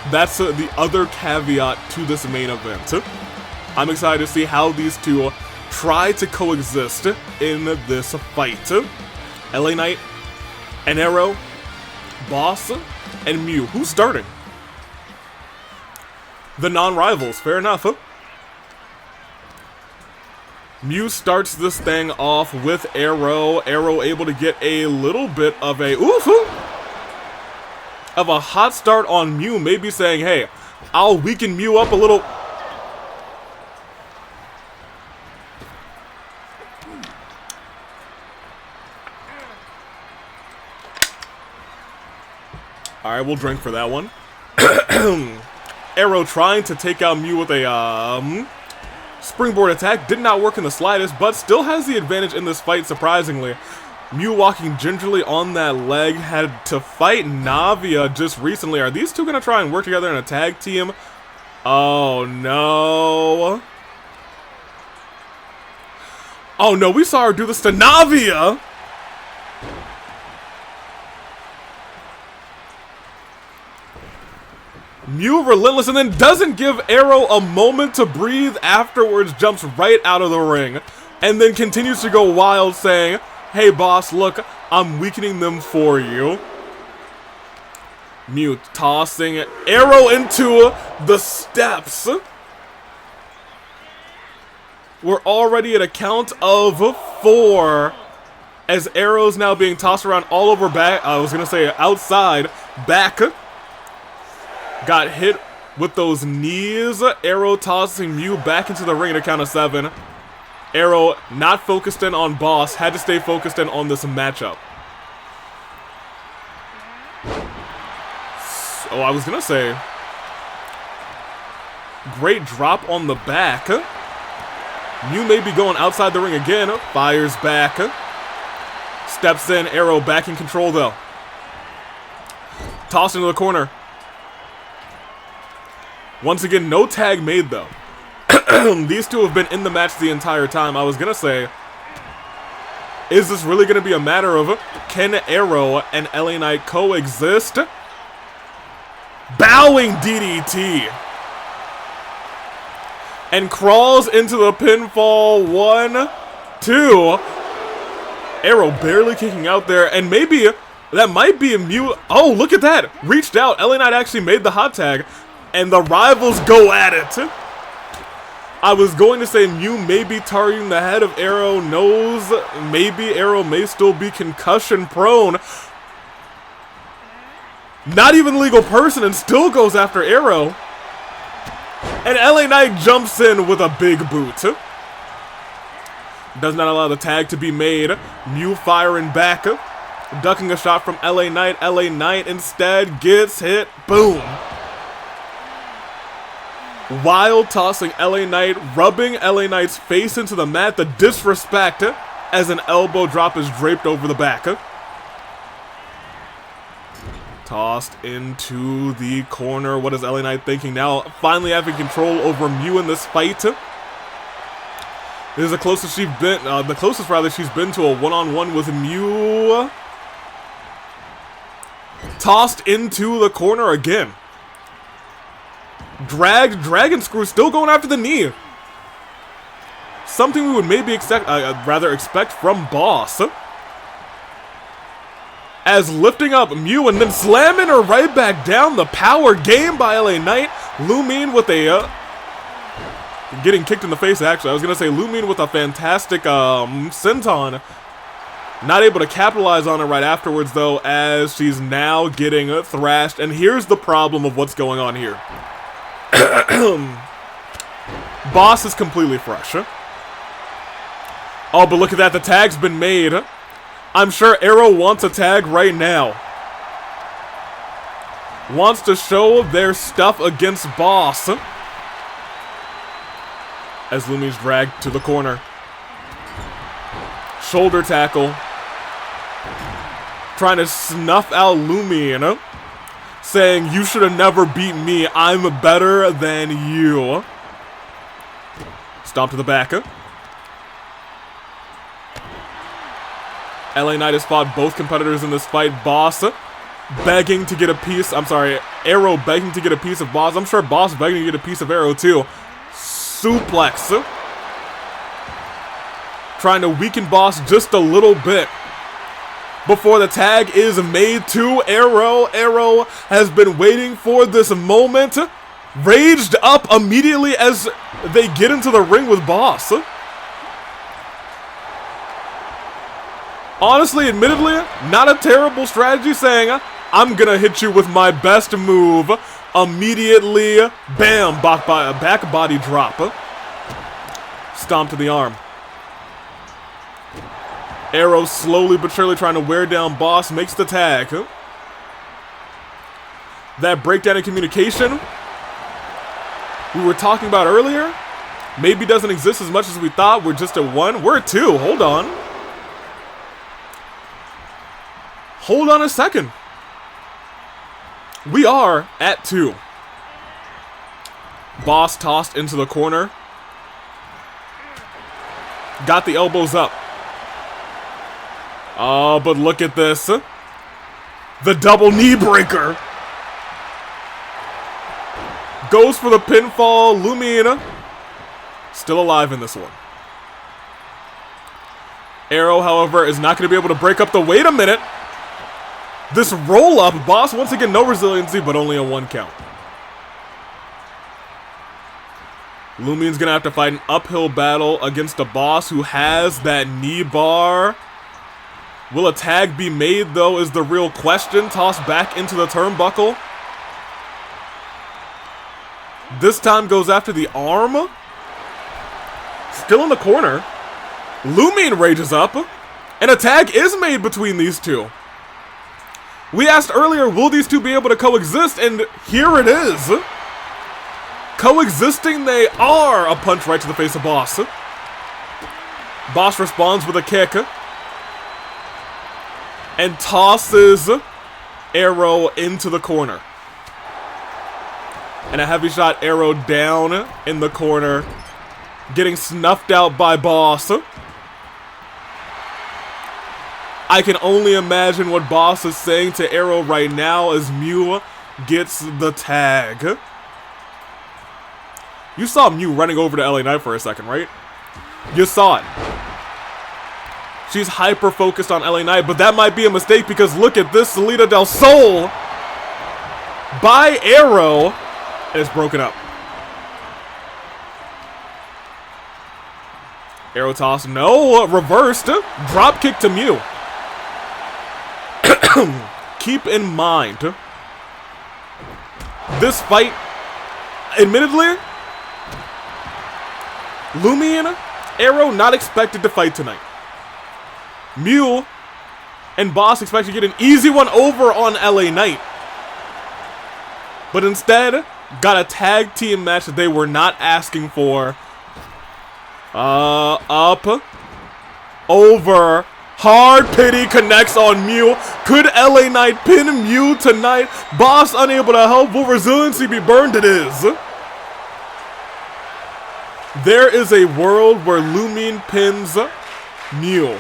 That's the other caveat to this main event. I'm excited to see how these two try to coexist in this fight. LA Knight and Iroh, Boss, and Mew. Who's starting? The non-rivals, fair enough. Mew starts this thing off with Iroh. Iroh able to get a little bit of a hot start on Mew, maybe saying, hey, I'll weaken Mew up a little. Alright, we'll drink for that one. Iroh trying to take out Mew with a springboard attack. Did not work in the slightest, but still has the advantage in this fight, surprisingly. Mew walking gingerly on that leg. Had to fight Navia just recently. Are these two going to try and work together in a tag team? Oh, no. Oh, no, we saw her do this to Navia! Mew relentless and then doesn't give Iroh a moment to breathe afterwards, jumps right out of the ring, and then continues to go wild saying, hey boss, look, I'm weakening them for you. Mew tossing Iroh into the steps. We're already at a count of 4 as Iroh's now being tossed around all over back. I was going to say outside, back. Got hit with those knees. Iroh tossing Mew back into the ring at a count of 7. Iroh not focused in on Boss. Had to stay focused in on this matchup. So I was going to say, great drop on the back. Mew may be going outside the ring again. Fires back. Steps in. Iroh back in control though. Tossed into the corner. Once again, no tag made, though. These two have been in the match the entire time. I was going to say, Is this really going to be a matter of can Iroh and LA Knight coexist? Bowing DDT. And crawls into the pinfall. 1, 2. Iroh barely kicking out there. And maybe that might be a mute. Oh, look at that. Reached out. LA Knight actually made the hot tag. And the rivals go at it. I was going to say Mew may be targeting the head of Iroh. Knows maybe Iroh may still be concussion prone. Not even legal person and still goes after Iroh. And LA Knight jumps in with a big boot. Does not allow the tag to be made. Mew firing back. Ducking a shot from LA Knight. LA Knight instead gets hit. Boom. While tossing LA Knight, rubbing LA Knight's face into the mat. The disrespect as an elbow drop is draped over the back. Tossed into the corner. What is LA Knight thinking now? Finally having control over Mew in this fight. This is the closest she's been. She's been to a one-on-one with Mew. Tossed into the corner again. Dragged, Dragon Screw still going after the knee. Something we would maybe expect from Boss. As lifting up Mew and then slamming her right back down. The power game by LA Knight. Lumine with a... getting kicked in the face, actually. I was going to say Lumine with a fantastic senton. Not able to capitalize on it right afterwards, though, as she's now getting thrashed. And here's the problem of what's going on here. Boss is completely fresh. Oh, but look at that. The tag's been made. I'm sure Iroh wants a tag right now. Wants to show their stuff against Boss. As Lumi's dragged to the corner. Shoulder tackle. Trying to snuff out Lumi, saying, you should have never beat me. I'm better than you. Stomp to the back. LA Knight has fought both competitors in this fight. Boss begging to get a piece. I'm sorry, Iroh begging to get a piece of Boss. I'm sure Boss begging to get a piece of Iroh too. Suplex. Trying to weaken Boss just a little bit before the tag is made to Iroh. Iroh has been waiting for this moment. Raged up immediately as they get into the ring with Boss. Honestly, admittedly, not a terrible strategy, saying, I'm gonna hit you with my best move. Immediately, bam, back body drop. Stomp to the arm. Iroh slowly but surely trying to wear down Boss, makes the tag. That breakdown in communication we were talking about earlier maybe doesn't exist as much as we thought. We're just at 1. We're at 2. Hold on. Hold on a second. We are at 2. Boss tossed into the corner. Got the elbows up. Oh, but look at this. The double knee breaker. Goes for the pinfall. Lumina still alive in this one. Iroh, however, is not going to be able to break up the... Wait a minute. This roll-up. Boss, once again, no resiliency, but only a 1 count. Lumine's going to have to fight an uphill battle against a Boss who has that knee bar. Will a tag be made, though, is the real question. Tossed back into the turnbuckle. This time goes after the arm. Still in the corner. Lumine rages up. And a tag is made between these two. We asked earlier, will these two be able to coexist? And here it is. Coexisting they are. A punch right to the face of Boss. Boss responds with a kick. And tosses Iroh into the corner. And a heavy shot Iroh down in the corner. Getting snuffed out by Boss. I can only imagine what Boss is saying to Iroh right now as Mew gets the tag. You saw Mew running over to LA Knight for a second, right? You saw it. She's hyper-focused on LA Knight, but that might be a mistake because look at this Salida del Sol by Iroh, and it's broken up. Iroh toss, no, reversed, drop kick to Mew. Keep in mind, this fight, admittedly, Lumion, Iroh not expected to fight tonight. Mew and Boss expect to get an easy one over on LA Knight. But instead, got a tag team match that they were not asking for. Up. Over. Hard pity connects on Mew. Could LA Knight pin Mew tonight? Boss unable to help. Will resiliency be burned? It is. There is a world where Lumion pins Mew,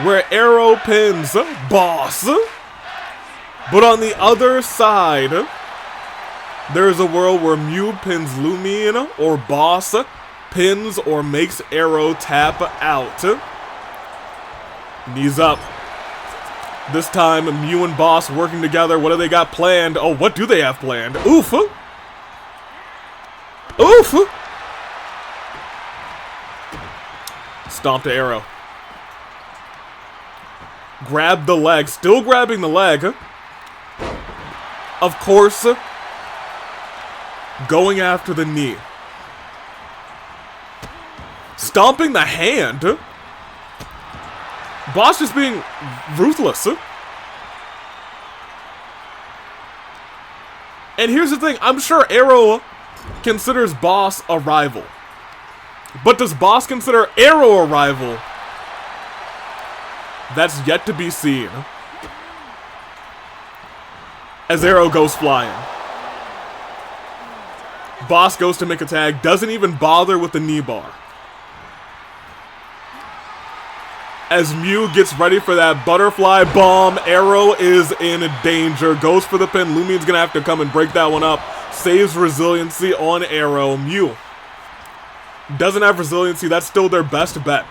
where Iroh pins Boss. But on the other side, there is a world where Mew pins Lumion or Boss pins or makes Iroh tap out. Knees up. This time, Mew and Boss working together. What do they got planned? Oh, what do they have planned? Oof. Oof. Stomp to Iroh. Grab the leg. Still grabbing the leg. Of course, going after the knee. Stomping the hand. Boss just being ruthless. And here's the thing. I'm sure Iroh considers Boss a rival. But does Boss consider Iroh a rival? That's yet to be seen. As Iroh goes flying. Boss goes to make a tag. Doesn't even bother with the knee bar. As Mew gets ready for that butterfly bomb, Iroh is in danger. Goes for the pin. Lumion's gonna have to come and break that one up. Saves resiliency on Iroh. Mew doesn't have resiliency. That's still their best bet.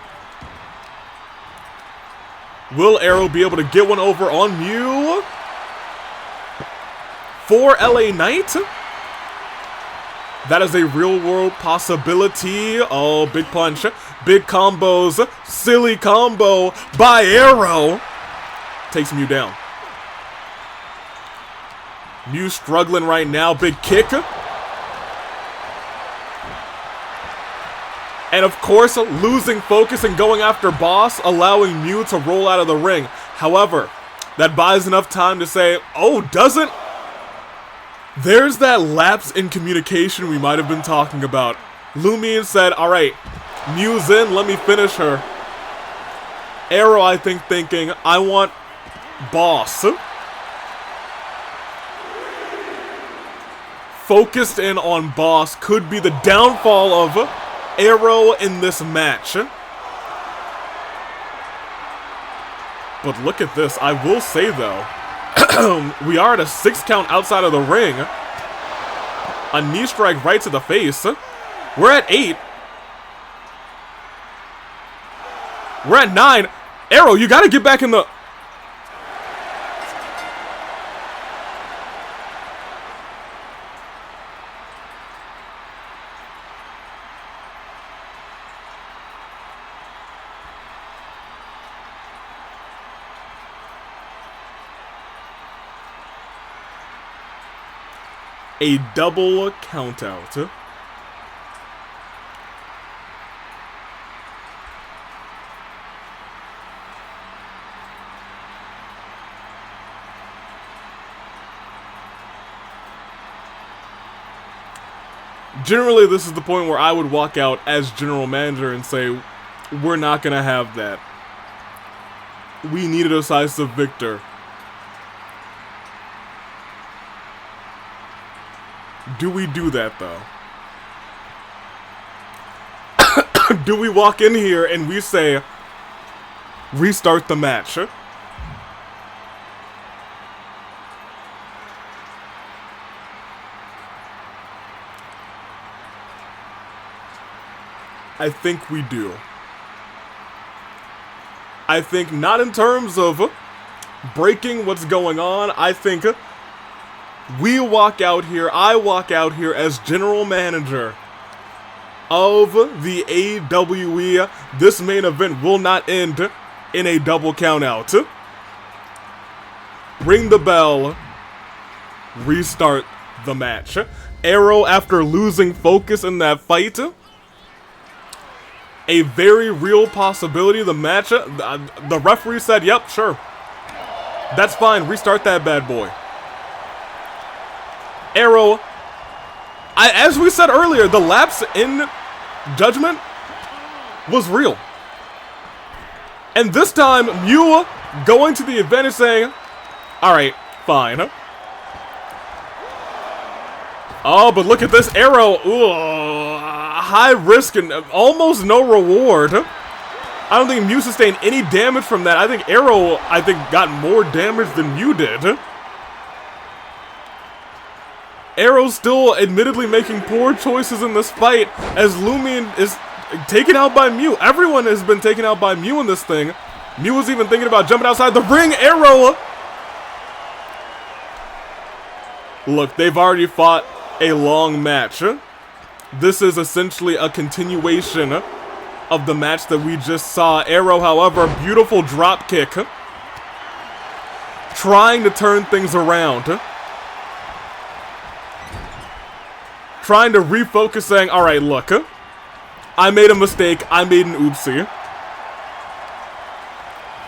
Will Iroh be able to get one over on Mew? For LA Knight? That is a real-world possibility. Oh, big punch. Big combos. Silly combo by Iroh. Takes Mew down. Mew struggling right now. Big kick. And of course, losing focus and going after Boss, allowing Mew to roll out of the ring. However, that buys enough time to say, oh, doesn't... There's that lapse in communication we might have been talking about. Lumion said, alright, Mew's in, let me finish her. Iroh, I think, thinking, I want Boss. Focused in on Boss could be the downfall of Iroh in this match. But look at this. I will say, though, we are at a 6 count outside of the ring. A knee strike right to the face. We're at 8. We're at 9. Iroh, you gotta get back in the... A double countout. Generally, this is the point where I would walk out as general manager and say, we're not going to have that. We need a decisive victor. Do we do that, though? Do we walk in here and we say, restart the match? I think we do. I think not in terms of breaking what's going on. I think we walk out here, I walk out here as general manager of the AWE. This main event will not end in a double count out. Ring the bell. Restart the match. Iroh, after losing focus in that fight, a very real possibility. The match, the referee said, yep, sure. That's fine. Restart that bad boy. Iroh, as we said earlier, the lapse in judgment was real. And this time, Mew going to the advantage saying, alright, fine. Oh, but look at this Iroh. Ooh, high risk and almost no reward. I don't think Mew sustained any damage from that. I think Iroh, got more damage than Mew did. Iroh's still admittedly making poor choices in this fight as Lumion is taken out by Mew. Everyone has been taken out by Mew in this thing. Mew was even thinking about jumping outside the ring. Iroh! Look, they've already fought a long match. This is essentially a continuation of the match that we just saw. Iroh, however, beautiful drop kick. Trying to turn things around. Trying to refocus, saying, alright, look. I made a mistake. I made an oopsie.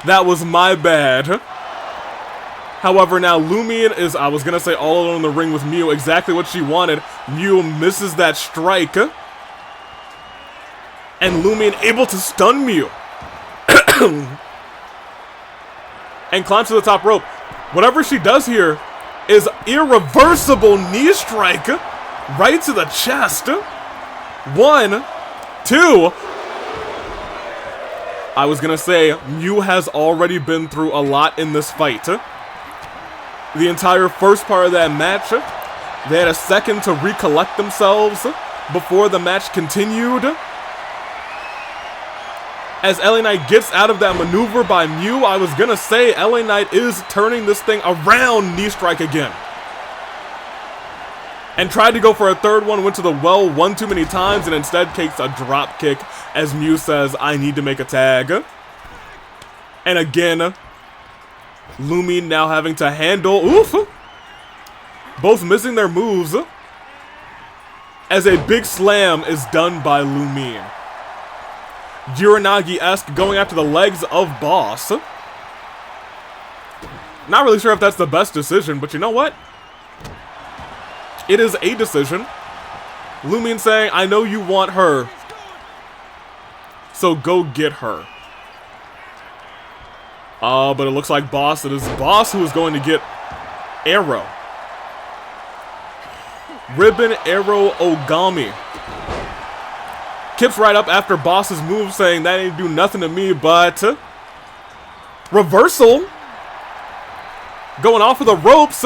That was my bad. However, now Lumion is, I was going to say, all alone in the ring with Mew. Exactly what she wanted. Mew misses that strike. And Lumion able to stun Mew. And climbs to the top rope. Whatever she does here is irreversible knee strike. Right to the chest. 1, 2. I was going to say, Mew has already been through a lot in this fight. The entire first part of that match, they had a second to recollect themselves before the match continued. As LA Knight gets out of that maneuver by Mew, I was gonna say LA Knight is turning this thing around knee strike again. And tried to go for a third one, went to the well one too many times, and instead takes a drop kick as Mew says, I need to make a tag. And again, Lumion now having to handle, oof, both missing their moves as a big slam is done by Lumion. Uranagi-esque going after the legs of Boss. Not really sure if that's the best decision, but you know what? It is a decision. Lumion saying, I know you want her, so go get her. But it looks like Boss. It is Boss who is going to get Iroh. Ribbon Iroh Ogami. Kips right up after Boss's move, saying that ain't do nothing to me, but reversal. Going off of the ropes.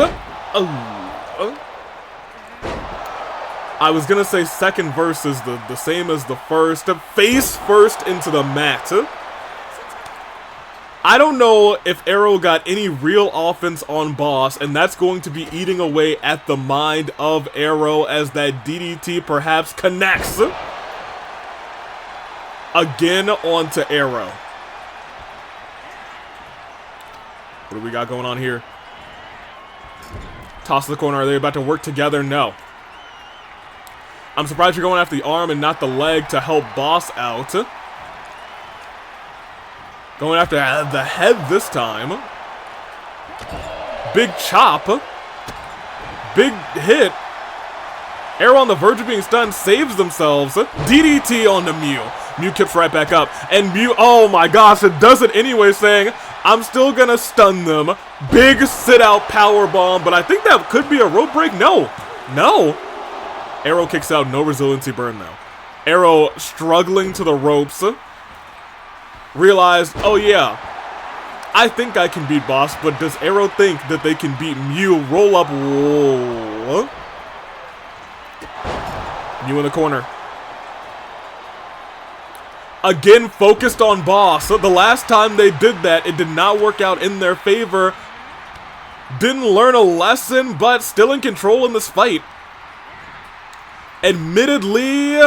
I was gonna say second verse is the same as the first. Face first into the mat. I don't know if Iroh got any real offense on Boss, and that's going to be eating away at the mind of Iroh as that DDT perhaps connects. Again onto Iroh. What do we got going on here? Toss to the corner. Are they about to work together? No. I'm surprised you're going after the arm and not the leg to help Boss out. Going after the head this time. Big chop. Big hit. Iroh on the verge of being stunned, saves themselves. DDT on the Mew. Mew kips right back up. And Mew, oh my gosh, it does it anyway, saying, I'm still gonna stun them. Big sit-out powerbomb, but I think that could be a rope break. No. No. Iroh kicks out, no resiliency burn though. Iroh struggling to the ropes. Realized, oh yeah, I think I can beat Boss, but does Iroh think that they can beat Mew? Roll up, whoa. Mew in the corner. Again, focused on boss. The last time they did that, it did not work out in their favor. Didn't learn a lesson, but still in control in this fight. Admittedly,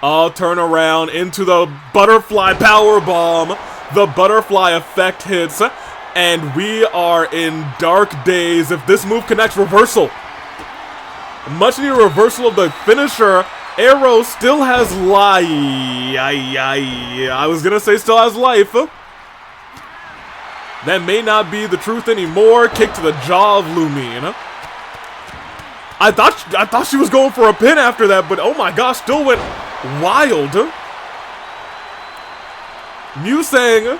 I'll turn around into the butterfly power bomb. The butterfly effect hits, and we are in dark days. If this move connects, reversal. Much needed reversal of the finisher. Iroh still has I was gonna say still has life. That may not be the truth anymore. Kick to the jaw of Lumine. I thought she was going for a pin after that, but oh my gosh, still went wild. Mew saying,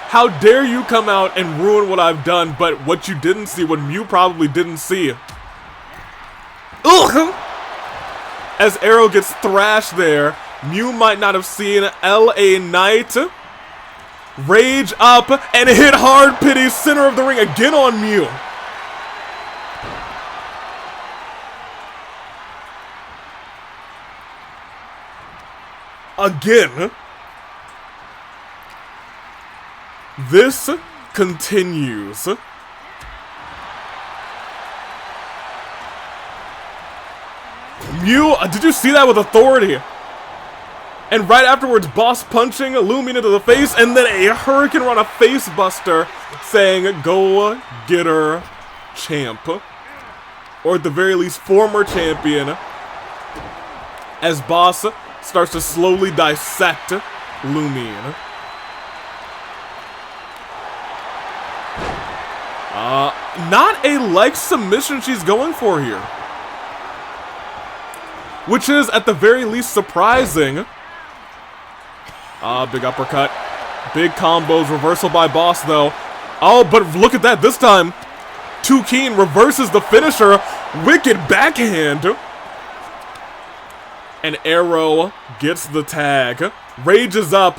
how dare you come out and ruin what I've done, but what you didn't see, what Mew probably didn't see. Ugh! As Iroh gets thrashed there, Mew might not have seen LA Knight rage up and hit hard pity center of the ring again on Mew. Again. This continues. Mew, did you see that with authority? And right afterwards, boss punching Lumine into the face, and then a Hurricane Run, a face buster, saying, go get her, champ. Or at the very least, former champion. As boss starts to slowly dissect Lumine. Not a leg submission she's going for here. Which is, at the very least, surprising. Big uppercut. Big combos. Reversal by boss, though. Oh, but look at that. This time, Too Keen reverses the finisher. Wicked backhand. And Iroh gets the tag. Rages up.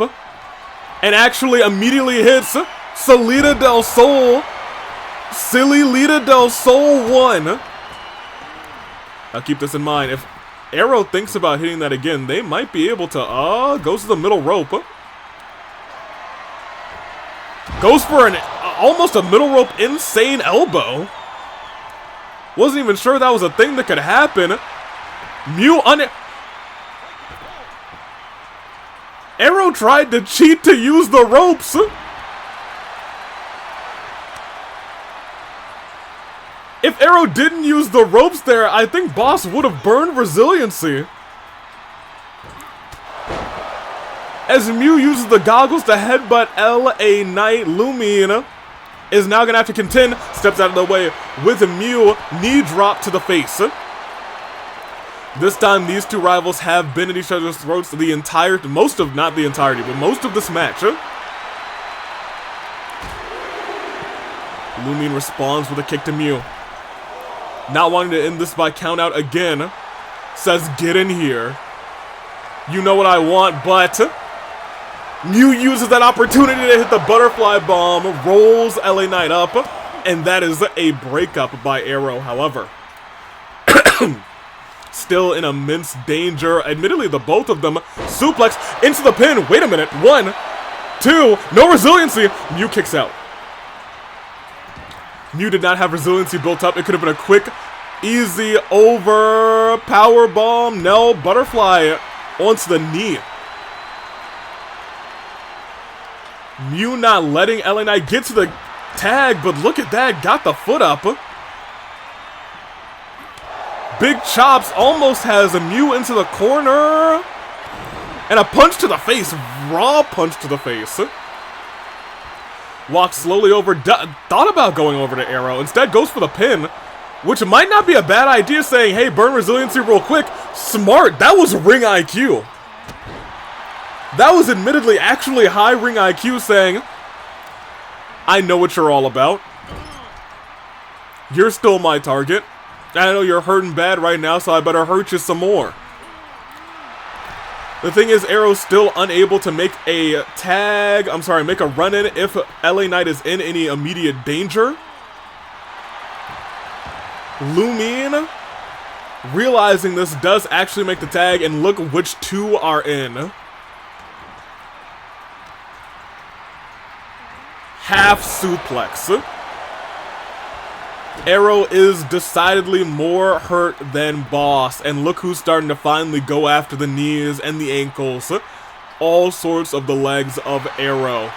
And actually immediately hits Salida del Sol. Silly Lita del Sol 1. Now keep this in mind. If Iroh thinks about hitting that again, they might be able to, goes to the middle rope. Goes for an, almost a middle rope insane elbow. Wasn't even sure that was a thing that could happen. Mew Iroh tried to cheat to use the ropes. If Iroh didn't use the ropes there, I think boss would have burned resiliency. As Mew uses the goggles to headbutt LA Knight, Lumine is now gonna have to contend. Steps out of the way with a Mew, knee drop to the face. This time, these two rivals have been at each other's throats the entire, not the entirety, but most of this match. Lumine responds with a kick to Mew. Not wanting to end this by count out again, says, get in here. You know what I want, but Mew uses that opportunity to hit the butterfly bomb, rolls LA Knight up, and that is a breakup by Iroh, however. Still in immense danger. Admittedly, the both of them suplex into the pin. Wait a minute. 1, 2, no resiliency. Mew kicks out. Mew did not have resiliency built up. It could have been a quick, easy over power bomb. No, butterfly onto the knee. Mew not letting LA Knight get to the tag, but look at that. Got the foot up. Big chops almost has a Mew into the corner. And a punch to the face. Raw punch to the face. Walks slowly over, thought about going over to Iroh, instead goes for the pin, which might not be a bad idea, saying, hey, burn resiliency real quick. Smart, that was ring IQ. That was admittedly actually high ring IQ, saying, I know what you're all about. You're still my target. I know you're hurting bad right now, so I better hurt you some more. The thing is, Iroh's still unable to make a make a run-in if LA Knight is in any immediate danger. Lumine, realizing this, does actually make the tag, and look which two are in. half suplex. Iroh is decidedly more hurt than Boss, and look who's starting to finally go after the knees and the ankles. All sorts of the legs of Iroh.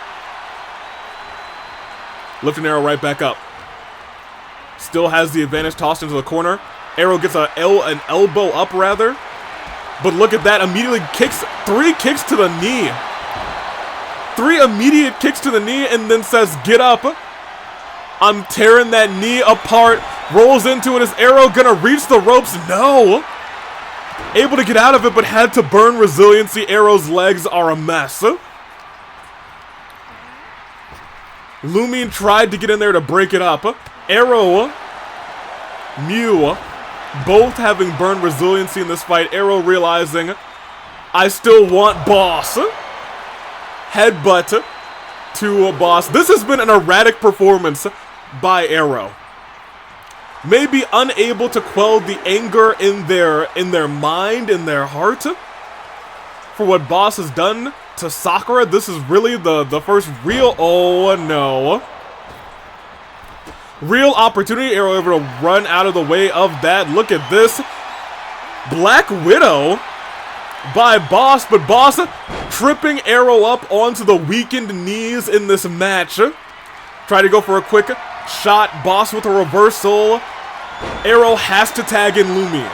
Lifting Iroh right back up. Still has the advantage, tossed into the corner. Iroh gets an elbow up, rather. But look at that, immediately kicks, 3 kicks to the knee. 3 immediate kicks to the knee, and then says, get up. I'm tearing that knee apart. Rolls into it. Is Iroh gonna reach the ropes? No. Able to get out of it, but had to burn resiliency. Iroh's legs are a mess. Lumine tried to get in there to break it up. Iroh, Mew, both having burned resiliency in this fight. Iroh realizing, I still want Boss. Headbutt to a Boss. This has been an erratic performance by Iroh. Maybe unable to quell the anger in their mind, in their heart, for what Boss has done to Sakura. This is really the first real, oh no, real opportunity. Iroh able to run out of the way of that. Look at this. Black Widow by Boss, but Boss tripping Iroh up onto the weakened knees in this match. Try to go for a quick shot. Boss with a reversal. Iroh has to tag in Lumine.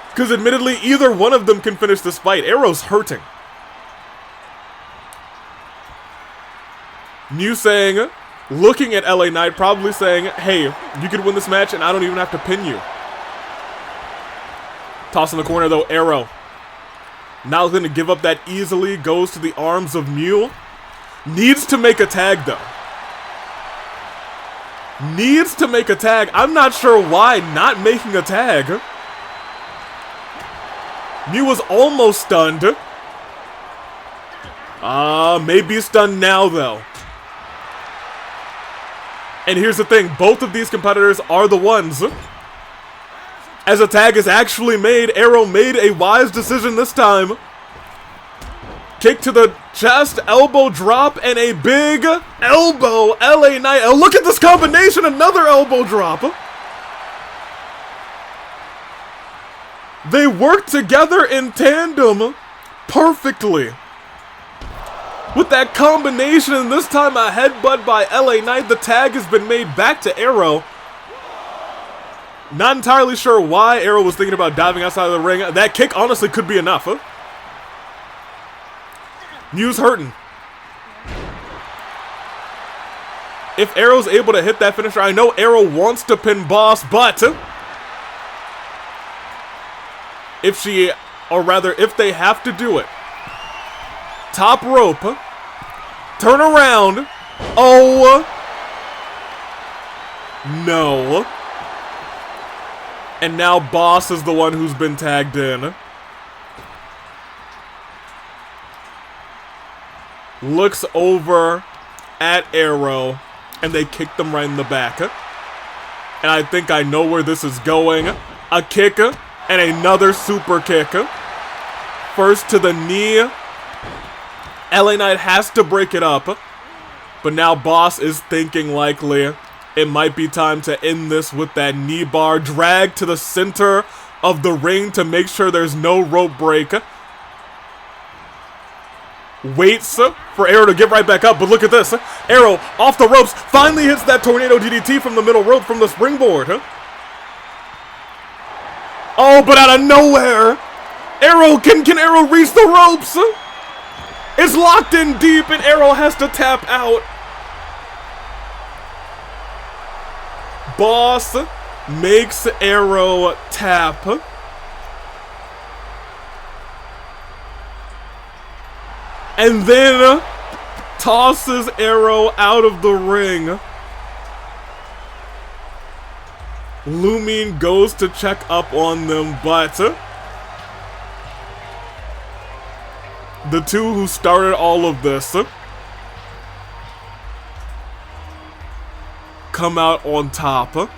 Because admittedly, either one of them can finish this fight. Iroh's hurting. Mew saying, looking at LA Knight, probably saying, hey, you could win this match and I don't even have to pin you. Toss in the corner though, Iroh. Not going to give up that easily. Goes to the arms of Mew. Needs to make a tag though. Needs to make a tag. I'm not sure why not making a tag. Mew was almost stunned. Maybe stunned now though. And here's the thing, both of these competitors are the ones. As a tag is actually made, Iroh made a wise decision this time. Kick to the chest, elbow drop, and a big elbow. LA Knight. Oh, look at this combination, another elbow drop. They work together in tandem perfectly. With that combination, and this time a headbutt by LA Knight. The tag has been made back to Iroh. Not entirely sure why Iroh was thinking about diving outside of the ring. That kick honestly could be enough. Mew's hurting. If Iroh's able to hit that finisher, I know Iroh wants to pin Boss, but if they have to do it, top rope, turn around, oh no. And now Boss is the one who's been tagged in. Looks over at Iroh, and they kick them right in the back. And I think I know where this is going. A kick, and another super kick. First to the knee. LA Knight has to break it up. But now Boss is thinking likely it might be time to end this with that knee bar. Drag to the center of the ring to make sure there's no rope break. Waits for Iroh to get right back up, but look at this. Iroh off the ropes, finally hits that tornado DDT from the middle rope from the springboard. Oh, but out of nowhere, Iroh, can Iroh reach the ropes? It's locked in deep and Iroh has to tap out. Boss makes Iroh tap. And then tosses Iroh out of the ring. Lumine goes to check up on them, but the two who started all of this come out on top.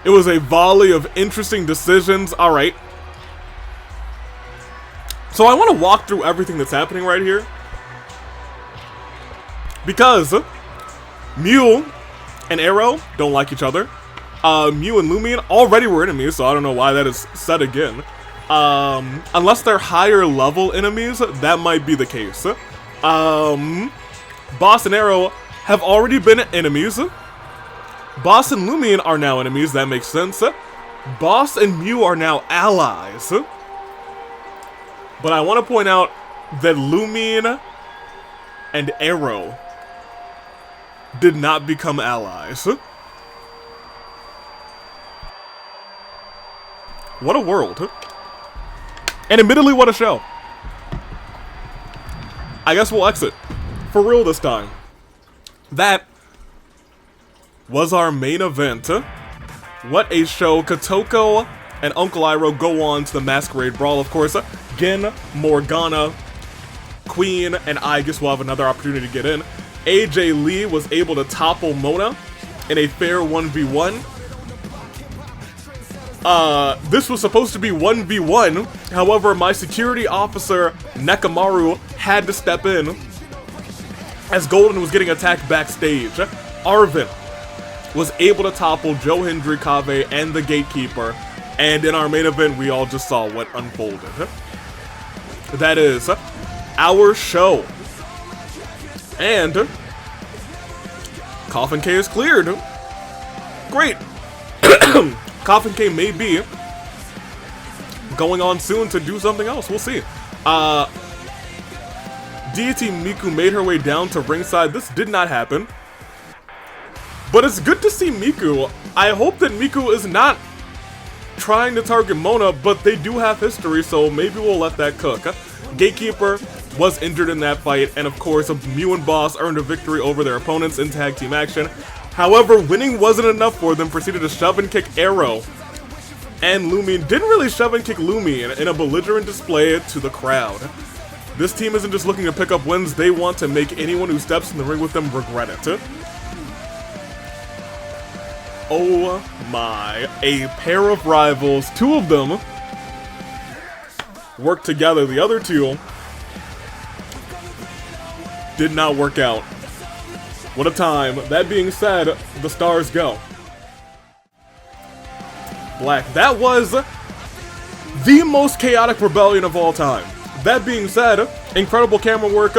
It was a volley of interesting decisions. All right. So I want to walk through everything that's happening right here. Because Mew and Iroh don't like each other. Mew and Lumion already were enemies, so I don't know why that is said again. Unless they're higher level enemies, that might be the case. Boss and Iroh have already been enemies. Boss and Lumion are now enemies, that makes sense. Boss and Mew are now allies. But I want to point out that Lumion and Iroh did not become allies. What a world. And admittedly, what a show. I guess we'll exit. For real this time. That was our main event. What a show. Kotoko and Uncle Iroh go on to the Masquerade Brawl, of course. Gin, Morgana, Queen, and Aigis will have another opportunity to get in. AJ Lee was able to topple Mona in a fair 1v1. This was supposed to be 1v1. However, my security officer, Nekomaru, had to step in as Golden was getting attacked backstage. Arven was able to topple Joe Hendry, Kaveh, and the Gatekeeper. And in our main event, we all just saw what unfolded. That is our show. And Coffin K is cleared. Great. Coffin K may be going on soon to do something else. We'll see. Deity Miku made her way down to ringside. This did not happen. But it's good to see Miku. I hope that Miku is not trying to target Mona, but they do have history, so maybe we'll let that cook. Gatekeeper was injured in that fight, and of course, Mew and Boss earned a victory over their opponents in tag team action. However, winning wasn't enough for them, proceeded to shove and kick Iroh. And Lumion didn't really shove and kick Lumion in a belligerent display to the crowd. This team isn't just looking to pick up wins, they want to make anyone who steps in the ring with them regret it. Oh my, a pair of rivals, two of them worked together, the other two did not work out. What a time. That being said, the stars go. Black, that was the most chaotic rebellion of all time. That being said, incredible camera work.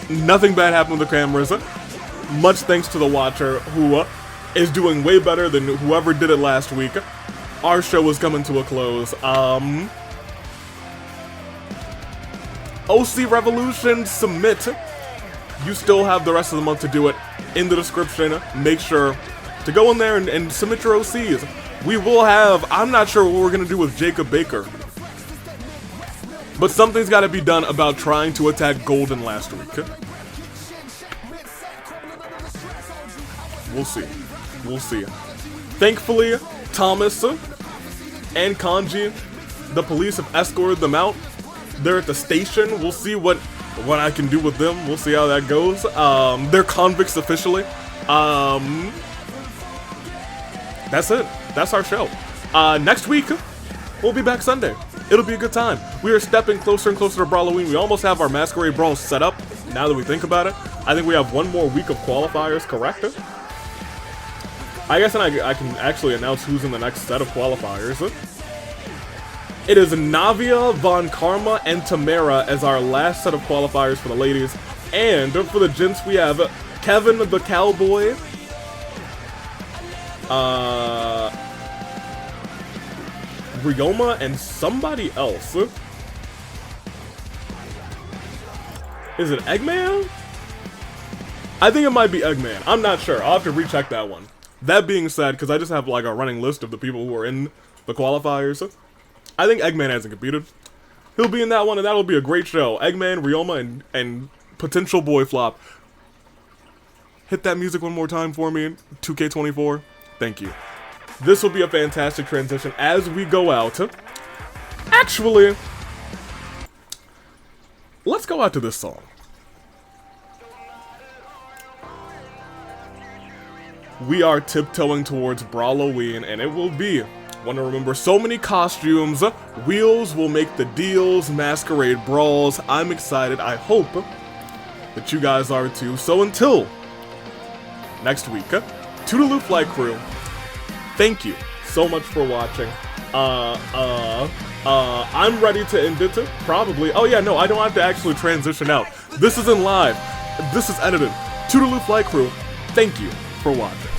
Nothing bad happened with the cameras. Much thanks to the watcher, who is doing way better than whoever did it last week. Our show is coming to a close. OC Revolution, submit. You still have the rest of the month to do it. In the description, make sure to go in there and submit your OCs. We will have, I'm not sure what we're going to do with Jacob Baker, but something's got to be done about trying to attack Golden last week. We'll see. We'll see. Thankfully, Thomas and Kanji, the police have escorted them out. They're at the station. We'll see what I can do with them. We'll see how that goes. They're convicts officially. That's it. That's our show. Next week, we'll be back Sunday. It'll be a good time. We are stepping closer and closer to Brawloween. We almost have our Masquerade Brawl set up, now that we think about it. I think we have one more week of qualifiers, correct? I guess I can actually announce who's in the next set of qualifiers. It is Navia, Von Karma, and Tamara as our last set of qualifiers for the ladies. And for the gents, we have Kevin the Cowboy, Ryoma, and somebody else. Is it Eggman? I think it might be Eggman. I'm not sure. I'll have to recheck that one. That being said, because I just have like a running list of the people who are in the qualifiers, I think Eggman hasn't competed. He'll be in that one, and that'll be a great show. Eggman, Ryoma, and potential Boy Flop. Hit that music one more time for me, 2K24. Thank you. This will be a fantastic transition as we go out. Actually, let's go out to this song. We are tiptoeing towards Brawloween, and it will be Want to remember so many costumes. Wheels will make the deals, Masquerade brawls. I'm excited. I hope that you guys are too. So until next week, Toodaloo Flight Crew, thank you so much for watching. I'm ready to end it, probably. Oh yeah, no, I don't have to actually transition out. This isn't live. This is edited. Toodaloo Flight Crew, thank you for watching.